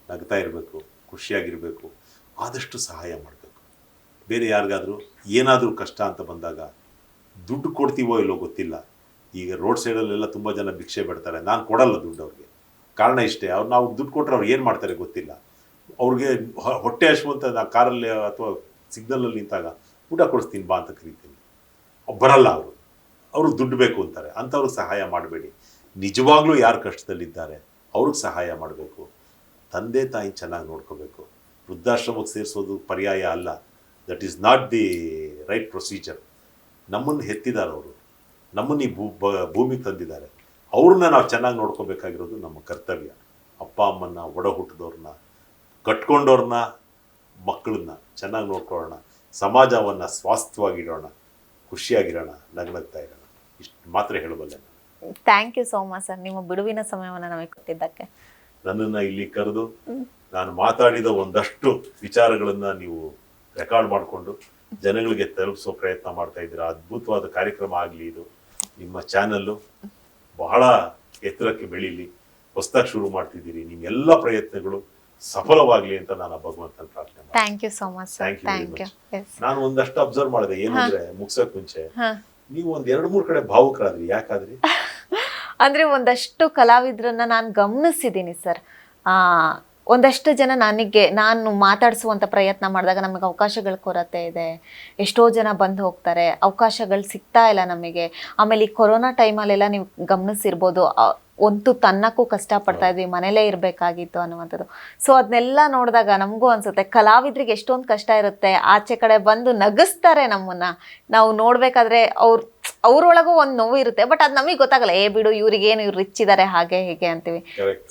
ನಗ್ತಾ ಇರಬೇಕು, ಖುಷಿಯಾಗಿರಬೇಕು, ಆದಷ್ಟು ಸಹಾಯ ಮಾಡಬೇಕು. ಬೇರೆ ಯಾರಿಗಾದರೂ ಏನಾದರೂ ಕಷ್ಟ ಅಂತ ಬಂದಾಗ ದುಡ್ಡು ಕೊಡ್ತೀವೋ ಇಲ್ಲೋ ಗೊತ್ತಿಲ್ಲ. ಈಗ ರೋಡ್ ಸೈಡಲ್ಲೆಲ್ಲ ತುಂಬ ಜನ ಭಿಕ್ಷೆ ಬಿಡ್ತಾರೆ, ನಾನು ಕೊಡಲ್ಲ ದುಡ್ಡು ಅವ್ರಿಗೆ. ಕಾರಣ ಇಷ್ಟೇ, ಅವ್ರು ನಾವು ದುಡ್ಡು ಕೊಟ್ಟರೆ ಅವ್ರು ಏನು ಮಾಡ್ತಾರೆ ಗೊತ್ತಿಲ್ಲ. ಅವ್ರಿಗೆ ಹೊಟ್ಟೆ ಹಶ್ವಂತ ನಾನು ಕಾರಲ್ಲಿ ಅಥವಾ ಸಿಗ್ನಲಲ್ಲಿ ನಿಂತಾಗ ಊಟ ಕೊಡಿಸ್ತೀನಿ ಬಾ ಅಂತ ಕರಿತೀನಿ, ಬರಲ್ಲ ಅವರು ದುಡ್ಡು ಬೇಕು ಅಂತಾರೆ. ಅಂಥವ್ರಿಗೆ ಸಹಾಯ ಮಾಡಬೇಡಿ. ನಿಜವಾಗ್ಲೂ ಯಾರು ಕಷ್ಟದಲ್ಲಿದ್ದಾರೆ ಅವ್ರಿಗೆ ಸಹಾಯ ಮಾಡಬೇಕು. ತಂದೆ ತಾಯಿ ಚೆನ್ನಾಗಿ ನೋಡ್ಕೋಬೇಕು. ವೃದ್ಧಾಶ್ರಮಕ್ಕೆ ಸೇರಿಸೋದು ಪರ್ಯಾಯ ಅಲ್ಲ. That is not the right procedure. ನಮ್ಮನ್ನು ಹೆತ್ತಿದ್ದಾರೆ ಅವರು, ನಮ್ಮನ್ನು ಈ ಭೂಮಿಗೆ ತಂದಿದ್ದಾರೆ. ಅವ್ರನ್ನ ನಾವು ಚೆನ್ನಾಗಿ ನೋಡ್ಕೋಬೇಕಾಗಿರೋದು ನಮ್ಮ ಕರ್ತವ್ಯ. ಅಪ್ಪ ಅಮ್ಮನ್ನ, ಒಡ ಹುಟ್ಟಿದವ್ರನ್ನ, ಕಟ್ಕೊಂಡವ್ರನ್ನ, ಮಕ್ಕಳನ್ನ ಚೆನ್ನಾಗಿ ನೋಡ್ಕೊಳ್ಳೋಣ. ಸಮಾಜವನ್ನು ಸ್ವಾಸ್ಥ್ಯವಾಗಿಡೋಣ, ಖುಷಿಯಾಗಿರೋಣ, ನಗ್ನಗ್ತಾ ಇರೋಣ. ಇಷ್ಟು ಮಾತ್ರ ಹೇಳಬಲ್ಲೆ. Thank you so much sir, ನಿಮ್ಮ ಬಿಡುವಿನ ಸಮಯವನ್ನು ನಮಗೆ ಕೊಟ್ಟಿದ್ದಕ್ಕೆ. ನನ್ನನ್ನು ಇಲ್ಲಿ ಕರೆದು ನಾನು ಮಾತಾಡಿದ ಒಂದಷ್ಟು ವಿಚಾರಗಳನ್ನ ನೀವು ರೆಕಾರ್ಡ್ ಮಾಡಿಕೊಂಡು ಜನಗಳಿಗೆ ತಲುಪಿಸೋ ಪ್ರಯತ್ನ ಮಾಡ್ತಾ ಇದ್ದೀರಾ. ಅದ್ಭುತವಾದ ಕಾರ್ಯಕ್ರಮ ಆಗಲಿ ಇದು. ನಿಮ್ಮ ಚಾನಲ್ಲು ಬಹಳ ಎತ್ತರಕ್ಕೆ ಬೆಳೀಲಿ. ಹೊಸದಾಗಿ ಶುರು ಮಾಡ್ತಿದ್ದೀರಿ. ನಿಮ್ಮೆಲ್ಲ ಪ್ರಯತ್ನಗಳು ಸಫಲವಾಗಲಿ ಅಂತ ನಾನು ಭಗವಂತನ ಪ್ರಾರ್ಥನೆ ಮಾಡ್ತೀನಿ. Thank you so much sir. Thank you. ನಾನು ಒಂದಷ್ಟು ಅಬ್ಸರ್ವ್ ಮಾಡಿದೆ, ಏನಂದ್ರೆ ಮುಗ್ಸಕ್ ಮುಂಚೆ ನೀವು ಒಂದ್ 2-3 ಕಡೆ ಭಾವುಕರಾದ್ರಿ. ಯಾಕಾದ್ರಿ? ಅಂದ್ರೆ ಒಂದಷ್ಟು ಕಲಾವಿದ್ರನ್ನ ನಾನು ಗಮನಿಸಿದ್ದೀನಿ ಸರ್. ಒಂದಷ್ಟು ಜನ ನಾನು ಮಾತಾಡಿಸುವಂಥ ಪ್ರಯತ್ನ ಮಾಡಿದಾಗ ನಮಗೆ ಅವಕಾಶಗಳ ಕೊರತೆ ಇದೆ, ಎಷ್ಟೋ ಜನ ಬಂದು ಹೋಗ್ತಾರೆ, ಅವಕಾಶಗಳು ಸಿಗ್ತಾ ಇಲ್ಲ ನಮಗೆ. ಆಮೇಲೆ ಈ ಕೊರೋನಾ ಟೈಮಲ್ಲೆಲ್ಲ ನೀವು ಗಮನಿಸಿರ್ಬೋದು, ಒಂತು ತನ್ನಕ್ಕೂ ಕಷ್ಟಪಡ್ತಾ ಇದ್ವಿ, ಮನೇಲೇ ಇರಬೇಕಾಗಿತ್ತು ಅನ್ನುವಂಥದ್ದು. ಸೊ ಅದನ್ನೆಲ್ಲ ನೋಡಿದಾಗ ನಮಗೂ ಅನ್ಸುತ್ತೆ ಕಲಾವಿದ್ರಿಗೆ ಎಷ್ಟೊಂದು ಕಷ್ಟ ಇರುತ್ತೆ. ಆಚೆ ಕಡೆ ಬಂದು ನಗಿಸ್ತಾರೆ ನಮ್ಮನ್ನ, ನಾವು ನೋಡ್ಬೇಕಾದ್ರೆ ಅವ್ರೊಳಗೂ ಒಂದು ನೋವು ಇರುತ್ತೆ. ಬಟ್ ಅದು ನಮಗೆ ಗೊತ್ತಾಗಲ್ಲ, ಬಿಡು ಇವ್ರಿಗೇನು, ಇವ್ರು ರಿಚ್ ಇದ್ದಾರೆ ಹಾಗೆ ಹೀಗೆ ಅಂತೀವಿ.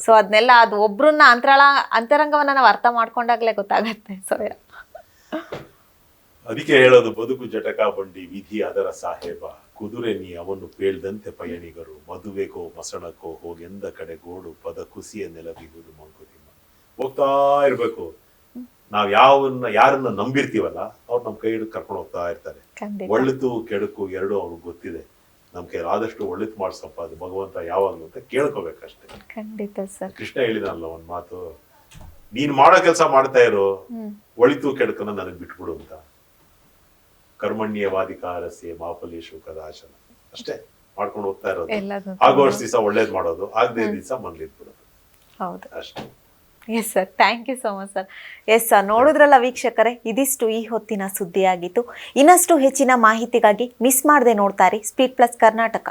ಸೊ ಅದನ್ನೆಲ್ಲ ಅದು ಒಬ್ರನ್ನ ಅಂತರಂಗವನ್ನ ನಾವು ಅರ್ಥ ಮಾಡ್ಕೊಂಡಾಗ್ಲೇ ಗೊತ್ತಾಗತ್ತೆ. ಸೊ ಅದಕ್ಕೆ ಹೇಳೋದು, ಬದುಕು ಜಟಕ ಬಂಡಿ, ವಿಧಿ ಅದರ ಸಾಹೇಬ, ಕುದುರೆ ನೀ ಅವನು ಪೇಳ್ದಂತೆ ಪಯಣಿಗರು, ಮದುವೆಗೋ ಮಸಣಕ್ಕೋ ಹೋಗೆಂದ ಕಡೆ ಗೋಡು, ಪದ ಕುಸಿಯ ನೆಲವಿಗುವುದು ಮಂಕುತಿಮ್ಮ. ಹೋಗ್ತಾ ಇರ್ಬೇಕು. ನಾವ್ ಯಾರನ್ನ ನಂಬಿರ್ತೀವಲ್ಲ ಅವ್ರು ನಮ್ ಕೈ ಹಿಡಿದು ಕರ್ಕೊಂಡು ಹೋಗ್ತಾ ಇರ್ತಾರೆ. ಒಳ್ಳೆತು ಕೆಡುಕು ಎರಡು ಅವ್ರಿಗೆ ಗೊತ್ತಿದೆ. ನಮ್ ಕೈ ಆದಷ್ಟು ಒಳ್ಳೆತ್ ಮಾಡ್ಸಪ್ಪ, ಅದು ಭಗವಂತ ಯಾವಾಗ್ಲೂ ಅಂತ ಕೇಳ್ಕೋಬೇಕಷ್ಟೇ. ಖಂಡಿತ ಸರ್. ಕೃಷ್ಣ ಹೇಳಿದನಲ್ಲ ಒಂದ್ ಮಾತು, ನೀನ್ ಮಾಡೋ ಕೆಲಸ ಮಾಡ್ತಾ ಇರೋ, ಒಳಿತು ಕೆಡುಕನ್ನ ನನಗ್ ಬಿಟ್ಬಿಡು ಅಂತ. ಕರ್ಮಣ್ಯವಾಧಿಕಾರಸ್ಯ ಮಾಫಲೇಶು ಕದಾಶನ. ಅಷ್ಟೇ ಮಾಡ್ಕೊಂಡು ಹೋಗ್ತಾ ಇರೋದು. ಆಗೋಷ್ಟು ದಿವಸ ಒಳ್ಳೇದ್ ಮಾಡೋದು, ಆಗದೆ ದಿವಸ ಮನ್ಲಿದ್ಬಿಡೋದು. ಹೌದು, ಅಷ್ಟೇ. Yes sir, thank you so much sir. Yes sir, ನೋಡಿದ್ರಲ್ಲ ವೀಕ್ಷಕರೇ, ಇದಿಷ್ಟು ಈ ಹೊತ್ತಿನ ಸುದ್ದಿಯಾಗಿತ್ತು. ಇನ್ನಷ್ಟು ಹೆಚ್ಚಿನ ಮಾಹಿತಿಗಾಗಿ ಮಿಸ್ ಮಾಡದೆ ನೋಡ್ತಾರೆ ಸ್ಪೀಡ್ ಪ್ಲಸ್ ಕರ್ನಾಟಕ.